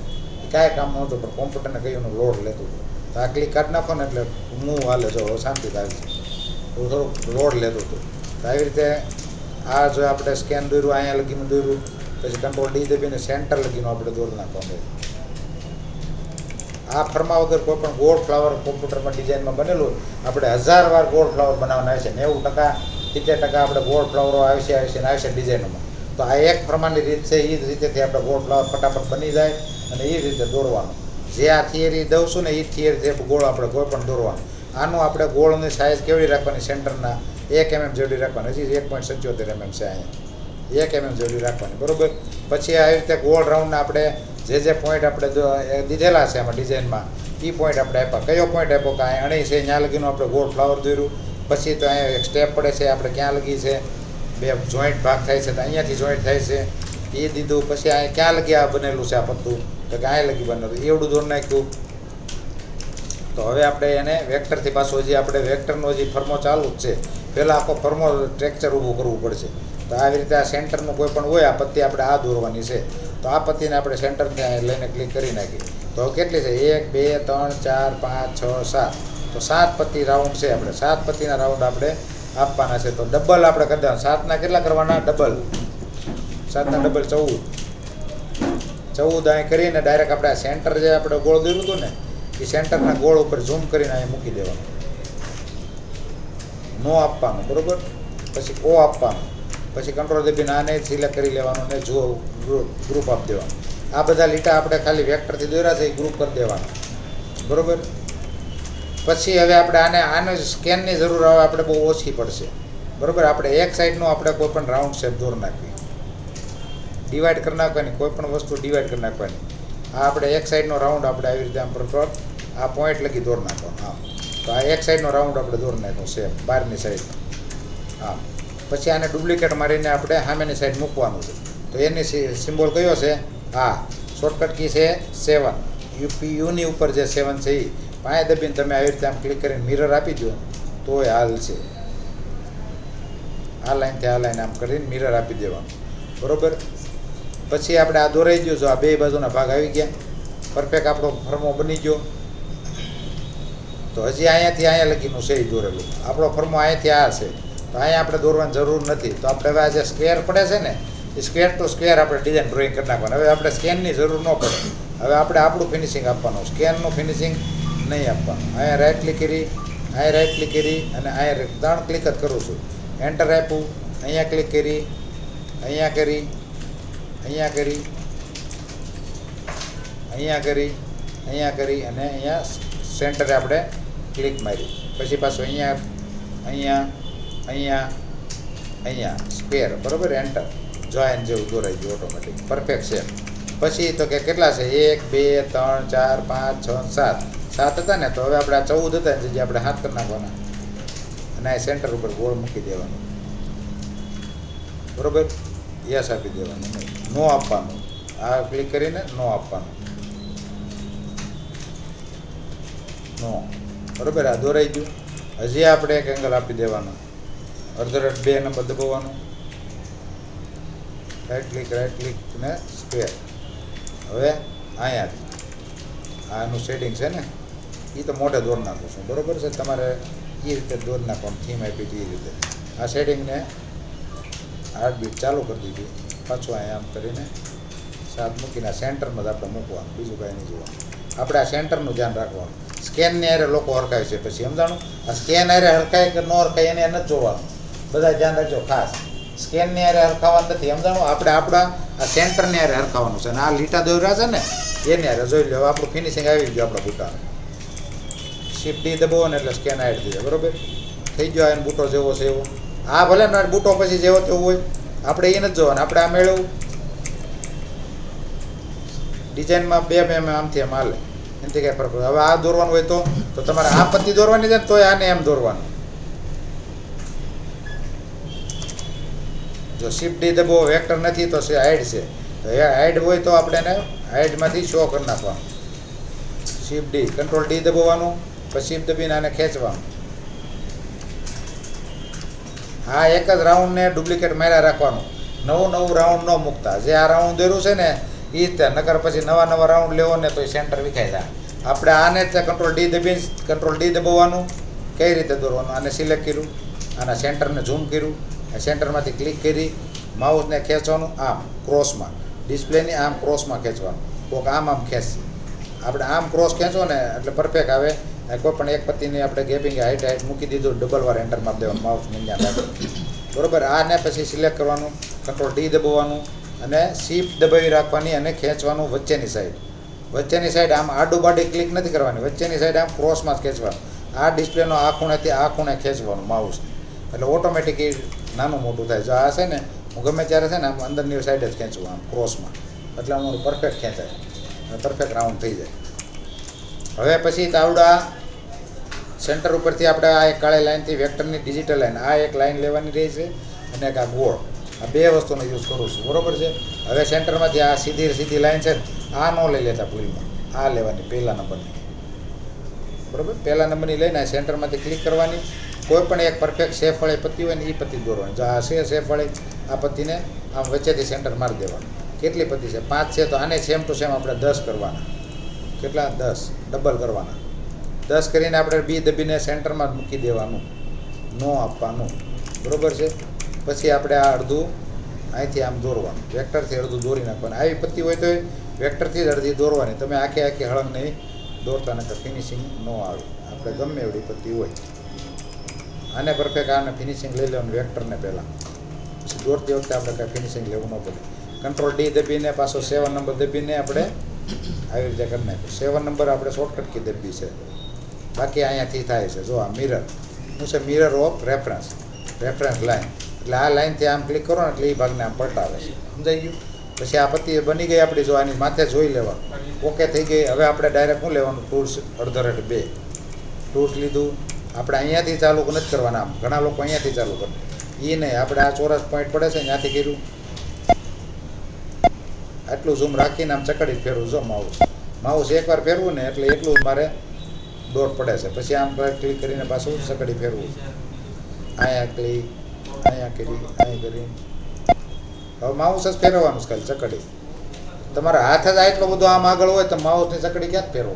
કાંઈ કામ નહોતું પણ કોમ્પ્યુટરને કયું લોડ લેતું હતું. તો આ ક્લિક કાઢી નાખો ને એટલે મૂવ હાલે. જો શાંતિ થાય છે. થોડુંક લોડ લેતું હતું. તો આવી રીતે આ જો આપણે સ્કેન દોર્યું, અહીંયા લગીનું દોર્યું, પછી કંટ્રોલ ડી દબીને સેન્ટર લગીનું આપણે દોરી નાખવાનું. આ ફરમા વગર કોઈ પણ ગોળ ફ્લાવર કોમ્પ્યુટરમાં ડિઝાઇનમાં બનેલું આપણે 1000 વાર ગોળ ફ્લાવર બનાવવાના આવે છે. 90% 70% આપણે ગોળ ફ્લાવરો આવશે ને આવશે ડિઝાઇનમાં. તો આ એક પ્રમાણની રીત છે. એ જ રીતેથી આપણે ગોળ ફ્લાવર ફટાફટ બની જાય અને એ રીતે દોરવાનું. જે આ થિયરી દઉં છું ને એ થિયરીથી ગોળ આપણે કોઈ પણ દોરવાનું. આનું આપણે ગોળની સાઇઝ કેવડી રાખવાની, સેન્ટરના 1 mm જેવડી રાખવાની. હજી 1.77 mm છે અહીંયા, 1 mm જેવડી રાખવાની, બરાબર. પછી આવી રીતે ગોળ રાઉન્ડના આપણે જે પોઈન્ટ આપણે દીધેલા છે એમાં ડિઝાઇનમાં, એ પોઈન્ટ આપણે આપ્યા. કયો પોઈન્ટ આપ્યો કે અહીં અણી છે ત્યાં લગીનું આપણે ગોળ ફ્લાવર દોર્યું. પછી તો અહીંયા એક સ્ટેપ પડે છે, આપણે ક્યાં લગી છે, બે જોઈન્ટ ભાગ થાય છે તો અહીંયાથી જોઈન્ટ થાય છે એ દીધું. પછી અહીંયા ક્યાં લગી આ બનેલું છે આ પત્તું, તો કે અહીંયા લગી બનેલું, એવડું દોર નાખ્યું. તો હવે આપણે એને વેક્ટરથી પાછું હજી આપણે વેક્ટરનો હજી ફર્મો ચાલુ જ છે. પહેલાં આખો ફર્મો સ્ટ્રક્ચર ઊભું કરવું પડશે. તો આવી રીતે આ સેન્ટરનું કોઈ પણ હોય આ પત્તી આપણે આ દોરવાની છે. તો આ પત્તીને આપણે સેન્ટરથી લઈને ક્લિક કરી નાખી. તો કેટલી છે? 1 2 3 4 5 6 7. તો 7 પત્તી રાઉન્ડ છે. આપણે 7 પત્તીના રાઉન્ડ આપણે આપવાના છે. તો ડબલ આપણે કરી દેવાના. 7ના કેટલા કરવાના? ડબલ. 7ના ડબલ 14 અહીં કરીને ડાયરેક્ટ આપણે આ સેન્ટર જે આપણે ગોળ દોર્યું હતું ને એ સેન્ટરના ગોળ ઉપર ઝૂમ કરીને અહીંયા મૂકી દેવાનું. નો આપવાનું, બરાબર. પછી ઓ આપવાનું. પછી કંટ્રોલ દબાવીને આને સિલેક્ટ કરી લેવાનું ને જો ગ્રુપ આપી દેવાનું. આ બધા લીટા આપણે ખાલી વેક્ટરથી દોર્યા છે એ ગ્રુપ કરી દેવાનું, બરાબર. પછી હવે આપણે આને સ્કેનની જરૂર આવે આપણે બહુ ઓછી પડશે, બરાબર. આપણે એક સાઈડનો આપણે કોઈ પણ રાઉન્ડ શેપ દોર નાખવી, ડિવાઈડ કરી નાખવાની, કોઈ પણ વસ્તુ ડિવાઈડ કરી નાખવાની. આ આપણે એક સાઈડનો રાઉન્ડ આપણે આવી રીતે આમ પર આ પોઈન્ટ લગી દોર નાખવાનો. હા, તો આ એક સાઈડનો રાઉન્ડ આપણે દોર નાખ્યો શેપ બહારની સાઈડ. હા, પછી આને ડુપ્લિકેટ મારીને આપણે સામેની સાઈડ મૂકવાનું છે. તો એની સિમ્બોલ કયો છે? હા, શોર્ટકટ કી છે 7. યુની ઉપર જે 7 છે એ પાંચ દબીને તમે આવી રીતે આમ ક્લિક કરીને મિરર આપી દો તો એ હાલ છે. આ લાઈનથી આ લાઈન આમ કરીને મિરર આપી દેવાનું, બરાબર. પછી આપણે આ દોરાઈ ગયું. જો આ બે બાજુના ભાગ આવી ગયા, પરફેક્ટ આપણો ફર્મો બની ગયો. તો હજી અહીંયાથી અહીંયા લગીનું છે એ દોરેલું. આપણો ફર્મો અહીંયાથી આ છે, તો અહીંયા આપણે દોરવાની જરૂર નથી. તો આપણે હવે આ જે સ્ક્વેર પડે છે ને એ સ્ક્વેર ટુ સ્ક્વેર આપણે ડિઝાઇન ડ્રોઈંગ કરી નાખવાનું. હવે આપણે સ્કેનની જરૂર ન પડે. હવે આપણે આપણું ફિનિશિંગ આપવાનું, સ્કેનનું ફિનિશિંગ નહીં આપવાનું. અહીંયા રાઈટ ક્લિક કરી, અહીંયા રાઈટ ક્લિક કરી અને અહીંયા 3 ક્લિક જ કરું છું. એન્ટર આપ્યું, અહીંયા ક્લિક કરી, અહીંયા કરી, અહીંયા કરી, અહીંયા કરી, અહીંયા કરી અને અહીંયા સેન્ટરે આપણે ક્લિક મારી. પછી પાછું અહીંયા અહીંયા અહીંયા અહીંયા સ્ક્વેર, બરાબર. એન્ટર. જોઈન જેવું દોરાઈ ગયું ઓટોમેટિક, પરફેક્ટ છે. પછી તો કે કેટલા છે? 1 2 3 4 5 6 7. 7 હતા ને, તો હવે આપણે આ 14 હતા ને જે આપણે હાથ કરી નાખવાના અને આ સેન્ટર ઉપર ગોળ મૂકી દેવાનું, બરાબર. યસ આપી દેવાનું, નો આપવાનું. આ ક્લિક કરીને નો આપવાનું, નો, બરાબર. આ દોરાઈ ગયું. હજી આપણે એક એંગલ આપી દેવાનો, અડધો 2 નંબર દબાવવાનું, રાઈટ ક્લિક ને સ્ક્વેર. હવે અહીંયાથી આનું શેડિંગ છે ને એ તો મોઢે દોર નાખું છું, બરાબર છે. તમારે એ રીતે દોર નાખવાનું, થીમ આપી હતી એ રીતે. આ શેડિંગને હાર્ટબીટ ચાલુ કરી દીધી. પાછું અહીંયા આમ કરીને 7 મૂકીને આ સેન્ટરમાં જ આપણે મૂકવાનું, બીજું કાંઈ નહીં જોવાનું. આપણે આ સેન્ટરનું ધ્યાન રાખવાનું. સ્કેનની હારે લોકો હરખાય છે, પછી સમજાણું. આ સ્કેન હારે હરખાય કે ન હરખાય એને નથી જોવાનું. બધા ધ્યાન રાખજો ખાસ. સ્કેનની હારે હરખાવાનું નથી, સમજાણું. આપણે આપણા આ સેન્ટરની હારે હરખાવાનું છે અને આ લીટા દોર્યા છે ને એની હારે જોઈ લો. આપણું ફિનિશિંગ આવી ગયું આપણા બૂટાનું. શિફ્ટ ડી દબાવો ને એટલે સ્કેન આવી દઈએ, બરાબર. થઈ ગયો એનો બૂટો જેવો છે એવો. આ ભલે ને બૂટો પછી જેવો તેવો હોય, આપણે એ નથી જોવાનું. આપણે આ મેળવું ડિઝાઇનમાં 2 mm આમથી એમ હાલે, એનાથી કાંઈ ફરક પડે. હવે આ દોરવાનું હોય તો તમારે આ પત્તી દોરવાની છે ને તોય આને એમ દોરવાનું. જો શિફ્ટ ડી દબાવો, વેક્ટર નથી તો હાઈડ છે. તો એ હાઈડ હોય તો આપણે એને હાઈડમાંથી શો કરી નાખવાનું. શિફ્ટ ડી, કંટ્રોલ ડી દબાવવાનું, પછી શિફ્ટ દબીને આને ખેંચવાનું. આ એક જ રાઉન્ડને ડુપ્લિકેટ માર્યા રાખવાનું. નવું રાઉન્ડ ન મૂકતા. જે આ રાઉન્ડ દોર્યું છે ને એ રીતે, નકર પછી નવા રાઉન્ડ લેવો ને તો એ સેન્ટર વિખાઈ જાય. આપણે આને જ કંટ્રોલ ડી દબાવવાનું. કઈ રીતે દોરવાનું? આને સિલેક્ટ કર્યું, આના સેન્ટરને ઝૂમ કર્યું, સેન્ટરમાંથી ક્લિક કરી માઉસને ખેંચવાનું આમ ક્રોસમાં, ડિસ્પ્લેની આમ ક્રોસમાં ખેંચવાનું. કોઈક આમ ખેંચશે. આપણે આમ ક્રોસ ખેંચો ને એટલે પરફેક્ટ આવે. કોઈ પણ એક પત્તીની આપણે ગેપિંગ હાઈટ મૂકી દીધું, ડબલ વાર એન્ટર મારી દેવાનું માઉસ નીચે રાખી, બરાબર. આને પછી સિલેક્ટ કરવાનું, કંટ્રોલ ડી દબાવવાનું અને શિફ્ટ દબાવી રાખવાની અને ખેંચવાનું વચ્ચેની સાઈડ આમ આડું બાડી ક્લિક નથી કરવાની, વચ્ચેની સાઈડ આમ ક્રોસમાં જ ખેંચવાનું. આ ડિસ્પ્લેનો આ ખૂણેથી આ ખૂણે ખેંચવાનું માઉસ, એટલે ઓટોમેટિક એ નાનું મોટું થાય. જો આ છે ને હું ગમે ત્યારે છે ને આમ અંદરની સાઈડ જ ખેંચું આમ ક્રોસમાં, એટલે અમારું પરફેક્ટ ખેંચાય અને પરફેક્ટ રાઉન્ડ થઈ જાય. હવે પછી તાવડા સેન્ટર ઉપરથી આપણે આ એક કાળી લાઇનથી વેક્ટરની ડિજિટલ લાઇન, આ એક લાઇન લેવાની રહી છે અને એક આ ગોળ, આ બે વસ્તુનો યુઝ કરું છું, બરાબર છે. હવે સેન્ટરમાંથી આ સીધી લાઇન છે આ ન લઈ લેતા ભૂલમાં, આ લેવાની પહેલા નંબરની, બરાબર. પહેલા નંબરની લઈને આ સેન્ટરમાંથી ક્લિક કરવાની. કોઈ પણ એક પરફેક્ટ શેપ વાળી પત્તી હોય ને એ પત્તી દોરવાની. જો આ છે શેપ વાળી, આ પત્તીને આમ વચ્ચેથી સેન્ટર મારી દેવાનું. કેટલી પત્તી છે? 5 છે, તો આને સેમ ટુ સેમ આપણે 10 કરવાના. કેટલા? 10 ડબલ કરવાના. 10 કરીને આપણે બી દબીને સેન્ટરમાં જ મૂકી દેવાનું, નો આપવાનું, બરાબર છે. પછી આપણે આ અડધું અહીંથી આમ દોરવાનું, વેક્ટરથી અડધું દોરી નાખવાનું. આવી પત્તી હોય તો વેક્ટરથી જ અડધી દોરવાની. તમે આખી હળંગ નહીં દોરતા, નકર ફિનિશિંગ ન આવે. આપણે ગમે એવડી પત્તી હોય આને પરફેક્ટ આને ફિનિશિંગ લઈ લેવાનું વેક્ટરને પહેલાં, પછી દોરતી વખતે આપણે કાંઈ ફિનિશિંગ લેવું ન પડે. કંટ્રોલ ડી દબીને પાછો 7 નંબર દબીને આપણે આવી રીતે કરી નાખ્યું. 7 નંબર આપણે શોર્ટકટ કી દબી છે, બાકી અહીંયાથી થાય છે. જો આ મિરર શું છે? મિરર ઓફ રેફરન્સ લાઇન, એટલે આ લાઇનથી આમ ક્લિક કરો ને એટલે એ ભાગને આમ પલટાવે છે, સમજાઈ ગયું. પછી આ પત્તી બની ગઈ આપણી, જો આની માથે જોઈ લેવાનું, ઓકે થઈ ગઈ. હવે આપણે ડાયરેક્ટ શું લેવાનું? ટૂલ્સ /2 ટૂલ્સ લીધું. આપણે અહીંયાથી ચાલુ નથી કરવાના, આમ ઘણા લોકો અહીંયાથી ચાલુ કરે, એ નહીં. આપણે આ ચોરસ પોઈન્ટ પડે છે ત્યાંથી કર્યું, આટલું ઝૂમ રાખીને આમ ચકડી ફેરવું. જો માઉસ એકવાર ફેરવું ને એટલે એટલું જ મારે દોર પડે છે. પછી આમ ક્લિક કરીને પાછું ચકડી ફેરવું, અહીંયા ક્લિક, અહીંયા કરી, અહીંયા કરી. હવે માઉસ જ ફેરવવાનું છે ખાલી, ચકડી. તમારા હાથ જ એટલો બધો આમ આગળ હોય તો માઉસની ચકડી ક્યાં જ ફેરવો?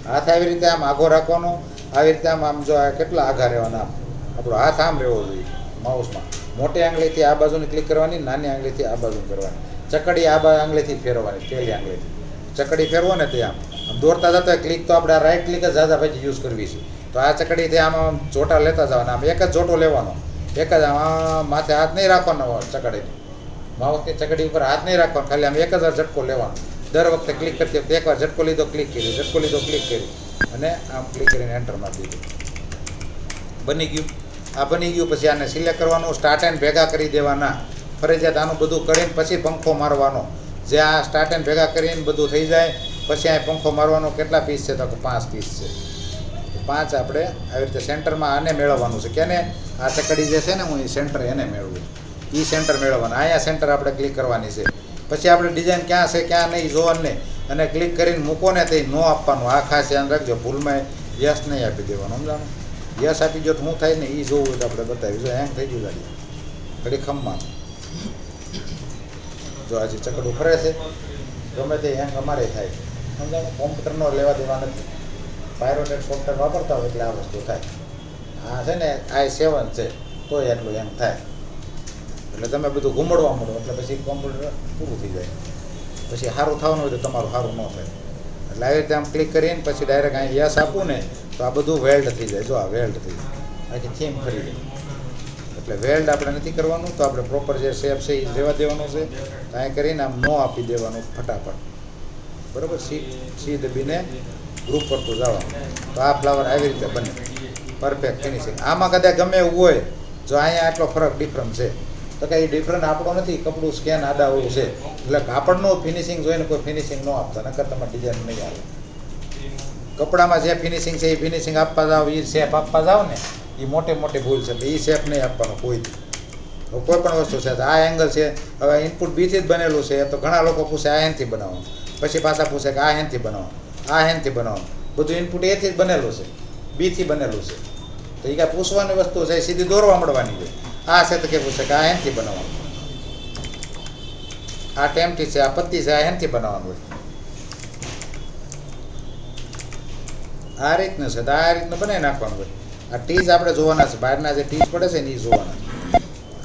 હાથ આવી રીતે આમ આઘો રાખવાનો, આવી રીતે આમ જો કેટલા આઘા રહેવાના, આમ આપણો હાથ આમ રહેવો જોઈએ માઉસમાં. મોટી આંગળીથી આ બાજુની ક્લિક કરવાની, નાની આંગળીથી આ બાજુ કરવાની. ચકડી આ આંગળીથી ફેરવવાની, પહેલી આંગળીથી ચકડી ફેરવો ને તે આમ દોરતા જતા ક્લિક તો આપણે રાઈટ ક્લિક જ ઝાઝા ભાઈ યુઝ કરવી છે. તો આ ચકડીથી આમ જોટા લેતા જવાના, આમ એક જ જોટો લેવાનો, એક જ આમ માથે હાથ નહીં રાખવાનો. ચકડી માઉસની ચકડી ઉપર હાથ નહીં રાખવાનો, ખાલી આમ એક જ વાર ઝટકો લેવાનો. દર વખતે ક્લિક કરતી વખતે એકવાર ઝટકો લીધો ક્લિક કરી, ઝટકો લીધો ક્લિક કરી અને આમ ક્લિક કરીને એન્ટર મારી દીધું. બની ગયું. આ બની ગયું. પછી આને સિલેક્ટ કરવાનું, સ્ટાર્ટ એન્ડ ભેગા કરી દેવાના ફરજિયાત. આનું બધું કરીને પછી પંખો મારવાનો. જે આ સ્ટાર્ટ એન્ડ ભેગા કરીને બધું થઈ જાય પછી આ પંખો મારવાનો. કેટલા પીસ છે? તો 5 પીસ છે. 5 આપણે આવી રીતે સેન્ટરમાં આને મેળવવાનું છે. કેને? આ ચકડી જે છે ને હું એ સેન્ટર એને મેળવું, એ સેન્ટર મેળવવાનું. અહીંયા સેન્ટર આપણે ક્લિક કરવાની છે. પછી આપણે ડિઝાઇન ક્યાં છે ક્યાં નહીં જોવાનું નહીં, અને ક્લિક કરીને મૂકો ને તે નો આપવાનું. આ ખાસ ધ્યાન રાખજો, ભૂલમાં યસ નહીં આપી દેવાનું, સમજાણું? યસ આપી જો તો શું થાય ને એ જોવું હોય તો આપણે બતાવી. જો હેંગ થઈ ગયું ગાડી, ઘડી ખમવાનું. જો આજે ચકડું ફરે છે, ગમે તે હેંગ અમારે થાય, સમજાણું? કોમ્પ્યુટરનો લેવા દેવા નથી. પાયરોટેક સોફ્ટવેર વાપરતા હોય એટલે આ વસ્તુ થાય. આ છે ને i7 છે તોય એટલું હેંગ થાય. એટલે તમે બધું ઘૂમડવા મળો એટલે પછી કોમ્પ્યુટર પૂરું થઈ જાય. પછી સારું થવાનું હોય તો તમારું સારું ન થાય. એટલે આવી રીતે આમ ક્લિક કરીને પછી ડાયરેક્ટ અહીં યસ આપું ને તો આ બધું વેલ્ડ થઈ જાય. જો આ વેલ્ડ થઈ જાય, આખી થીમ ફરી જાય. એટલે વેલ્ડ આપણે નથી કરવાનું, તો આપણે પ્રોપર જે શેપ છે એ રહેવા દેવાનું છે. અહીં કરીને આમ નો આપી દેવાનું ફટાફટ, બરાબર. સી દબીને ગ્રુપ કરતું જવાનું. તો આ ફ્લાવર આવી રીતે બને પરફેક્ટ ફિનિશિંગ. આમાં કદાચ ગમે એવું હોય, જો અહીંયા આટલો ડિફરન્સ છે તો કંઈ ડિફરન્ટ આપણો નથી, કપડું સ્કેન આડાવડું છે. એટલે કાપડનું ફિનિશિંગ જોઈને કોઈ ફિનિશિંગ ન આપતા, નકર તમારે ડિઝાઇન નહીં આવે. કપડામાં જે ફિનિશિંગ છે એ ફિનિશિંગ આપવા જાઓ, એ શેપ આપવા જાઓ ને એ મોટી ભૂલ છે. એ શેપ નહીં આપવાનો કોઈ પણ વસ્તુ છે. આ એંગલ છે, હવે ઇનપુટ બીથી જ બનેલું છે, તો ઘણા લોકો પૂછે આ હેનથી બનાવવાનું, પછી પાછા પૂછે કે આ હેનથી બનાવવાનું, આ હેનથી બનાવવાનું. બધું ઇનપુટ એથી જ બનેલું છે, બીથી બનેલું છે. તો એ કાંઈ પૂછવાની વસ્તુ છે, સીધી દોરવા મળવાની હોય. આ છે તો કે પૂછે કે આ હેનથી બનાવવાનું, આ ટેમથી છે, આ પત્તી છે, આ હેનથી બનાવવાનું હોય. આ રીતનું છે તો આ રીતનું બનાવી નાખવાનું હોય. આ ટીઝ આપણે જોવાના છે, બહારના જે ટીઝ પડે છે ને એ જોવાના.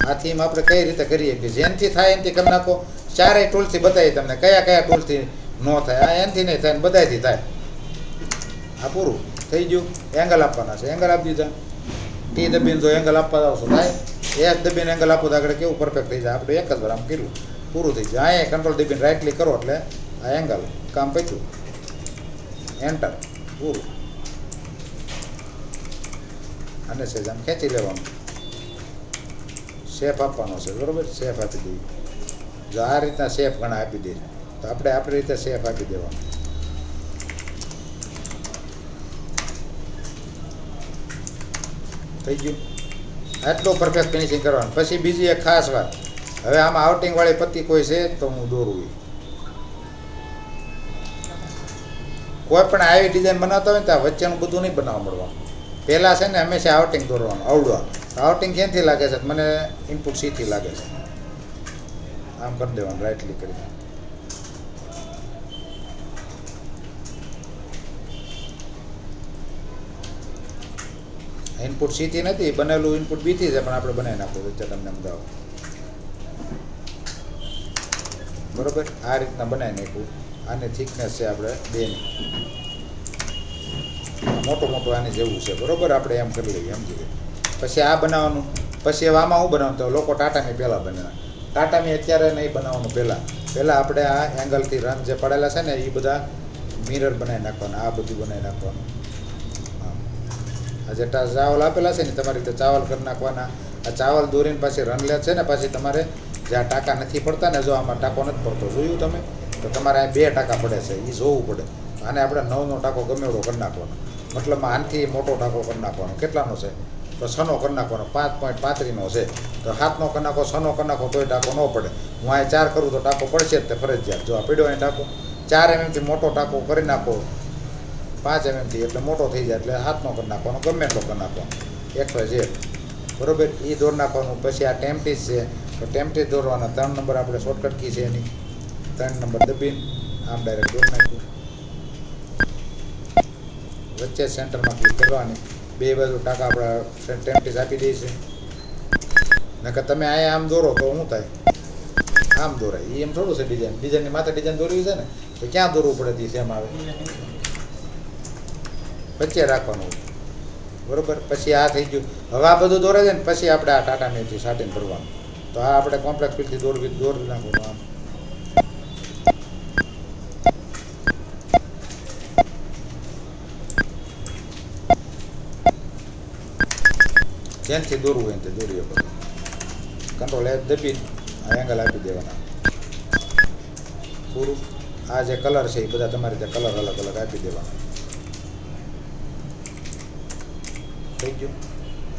આ થીમ આપણે કઈ રીતે કરીએ કે જેનથી થાય એનથી કરી નાખો. ચારેય ટૂલથી બતાવી તમને કયા ટૂલથી ન થાય. આ એનથી નહીં થાય ને બધાથી થાય. આ પૂરું થઈ ગયું. એંગલ આપવાના છે, એંગલ આપી દીધા. ટી દબીને જો એંગલ આપવા આવશો થાય. એક દબીને એંગલ આપો તો આગળ કેવું પરફેક્ટ થઈ જાય. આપણે એક જ વાર આમ કર્યું પૂરું થઈ જાય. અહીંયા કંટ્રોલ દબીને રાઈટ ક્લિક કરો એટલે આ એંગલ કામ પત્યું. એન્ટર પૂરું. અને સહેજ આમ ખેંચી લેવાનું, શેપ આપવાનો છે બરાબર. શેપ આપી દઈએ. જો આ રીતના શેપ ઘણા આપી દે તો આપણે આપણી રીતે શેપ આપી દેવાનો. થઈ ગયું. આટલું પરફેક્ટ ફિનિશિંગ કરવાનું. પછી બીજી એક ખાસ વાત, હવે આમાં આઉટિંગવાળી પટ્ટી કોઈ છે તો હું દોરું. કોઈ પણ આવી ડિઝાઇન બનાવતા હોય ને ત્યાં વચ્ચેનું બધું નહીં બનાવવા મળવાનું. પહેલાં છે ને હંમેશા આઉટિંગ દોરવાનું. આવડવા આઉટિંગ ક્યાંથી લાગે છે? મને ઇનપુટ સીથી લાગે છે. આમ કરી દેવાનું રાઈટ ક્લિક કરી. ઇનપુટ સીથી નથી બનેલું, ઇનપુટ બીથી છે, પણ આપણે બનાવી નાખવું વચ્ચે તમને અમદાવાદ બરાબર. આ રીતના બનાવી નાખ્યું. આની થિકનેસ છે આપણે બેની મોટું મોટું આની જેવું છે બરાબર. આપણે એમ કરી લઈએ, સમજી લઈએ. પછી આ બનાવવાનું. પછી હવે આમાં હું બનાવતો લોકો ટાટાની પહેલાં બનાવ્યા. ટાટાની અત્યારે નહીં બનાવવાનું. પહેલાં આપણે આ એંગલથી રન જે પડેલા છે ને એ બધા મિરર બનાવી નાખવાના. આ બધું બનાવી નાખવાનું. આ જે ચાવલ આપેલા છે ને તમારી રીતે ચાવલ કરી નાખવાના. આ ચાવલ દોરીને પાછી રન લે છે ને પાછી તમારે જ્યાં ટાંકા નથી પડતા ને, જો આમાં ટાંકો નથી પડતો જોયું તમે, તો તમારે આ 2 ટાંકા પડે છે એ જોવું પડે. આને આપણે 9નો ટાંકો ગમે એવડો કરી નાખવાનો. મતલબ આનાથી મોટો ટાંકો કરી નાખવાનો. કેટલાનો છે તો 6નો કરી નાખવાનો. 5.35નો છે તો 7નો કરી નાખો, 6નો કરી નાખો તોય ટાંકો ન પડે. હું આ 4 કરું તો ટાંકો પડશે જ તે ફરજિયાત. જો આ પડ્યો અહીં ટાંકો 4 mmથી મોટો ટાંકો કરી નાખો 5 mmથી એટલે મોટો થઈ જાય એટલે 7નો કરી નાખવાનો, ગમે એટલો કરી નાખવાનો. XYZ બરાબર. એ દોર નાખવાનું. પછી આ ટેમ્પટીસ છે તો ટેમ્પટીસ દોરવાના. 3 નંબર આપણે શોર્ટકટ કી છે એની. 3 નંબર દબીને આમ ડાયરેક્ટ દોર નાખ્યું. વચ્ચે સેન્ટરમાં ક્લિક કરવાની. 2 બાજુ ટાંકા આપણા ટેમ્પટીસ આપી દે છે. નકર તમે અહીંયા આમ દોરો તો શું થાય? આમ દોરાય. એ એમ થોડું છે ડિઝાઇનની માથે ડિઝાઇન દોરવી છે ને તો ક્યાં દોરવું પડે? સેમ આવે વચ્ચે રાખવાનું બરાબર. પછી આ થઈ ગયું. હવે આ બધું દોરે છે ને પછી આપણે આ ટાટા મેથી સાટીને કરવાનું. તો આ આપણે કોમ્પ્લેક્સ ફીલથી દોરી નાખવાનું. આમ જેનથી દોરવું હોય તે દોરીએ પડે. કંટ્રોલ F દબી આ એંગલ આપી દેવાના પૂરું. આ જે કલર છે એ બધા તમારી રીતે કલર અલગ અલગ આપી દેવાના. થઈ ગયું.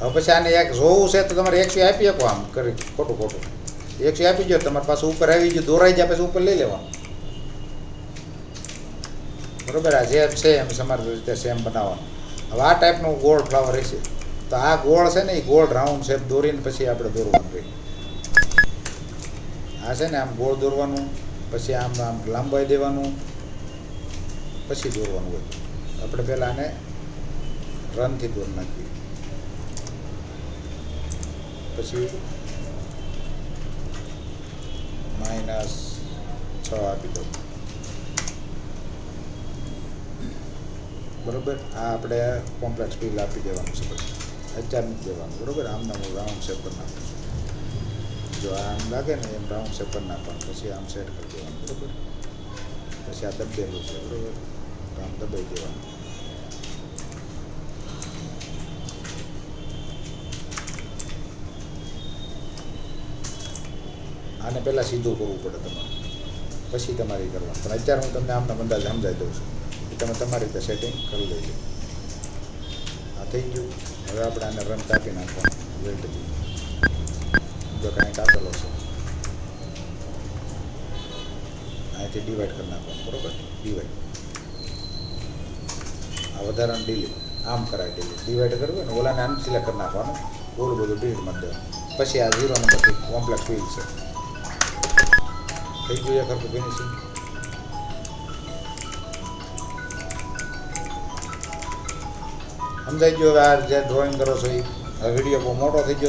હવે પછી આને એક જોવું છે તો તમારે 100 આપી શકો. આમ કરી ખોટું 100 આપી ગયો તમારી પાસે ઉપર આવી ગયું, દોરાઈ જાય પછી ઉપર લઈ લેવાનું બરાબર. આ જેમ છે એમ તમારી રીતે સેમ બનાવવાનું. હવે આ ટાઈપનું ગોળ ફ્લાવર રહેશે તો આ ગોળ છે ને એ ગોળ રાઉન્ડ શેપ દોરીને પછી આપણે દોરવાનું રહે. આ છે ને આમ ગોળ દોરવાનું, પછી આમ લાંબાઈ દેવાનું, પછી દોરવાનું હોય. આપણે પહેલાં આને રનથી દોર નાખીએ. પછી -6 આપી દો બરાબર. આ આપણે કોમ્પ્લેક્સ ફીલ આપી દેવાનું છે. પછી 1000 નથી દેવાનું બરાબર. આમને હું રાઉન્ડ શેપ કરી નાખું. જો આમ લાગે ને એમ રાઉન્ડ શેપ કરી નાખવાનું. પછી આમ સેટ કરી દેવાનું બરાબર. પછી આ દબેલું છે બરાબર તો આમ દબાઈ દેવાનું. આને પહેલાં સીધું કરવું પડે તમારે, પછી તમારે કરવાનું. પણ અત્યારે હું તમને આમના અંદાજ સમજાવી દઉં છું. તમે તમારી રીતે સેટિંગ કરી લેજો. આ થઈ ગયું. હવે આપણે આને રન કાપી નાખવાનું. વેલ્ટથી જો કાંઈ કાપેલો છે અહીંથી ડિવાઈડ કરી નાખવાનું બરાબર. ડિવાઈડ આ વધારાનું ડિલીટ આમ કરાય. ડિવાઈડ કરવું ને ઓલાને આમ સિલેક્ટ કરી નાખવાનું. ઓલું બધું ડિલીટ કરી દેવાનું. પછી આ 0 નંબરથી કોમ્પ્લેક્સ ફીલ છે. થઈ ગયું એક હરખું ફિનિશિંગ. સમજાઈ ગયો. હવે આ જે ડ્રોઈંગ કરો છો એ વિડીયો બહુ મોટો થઈ ગયો.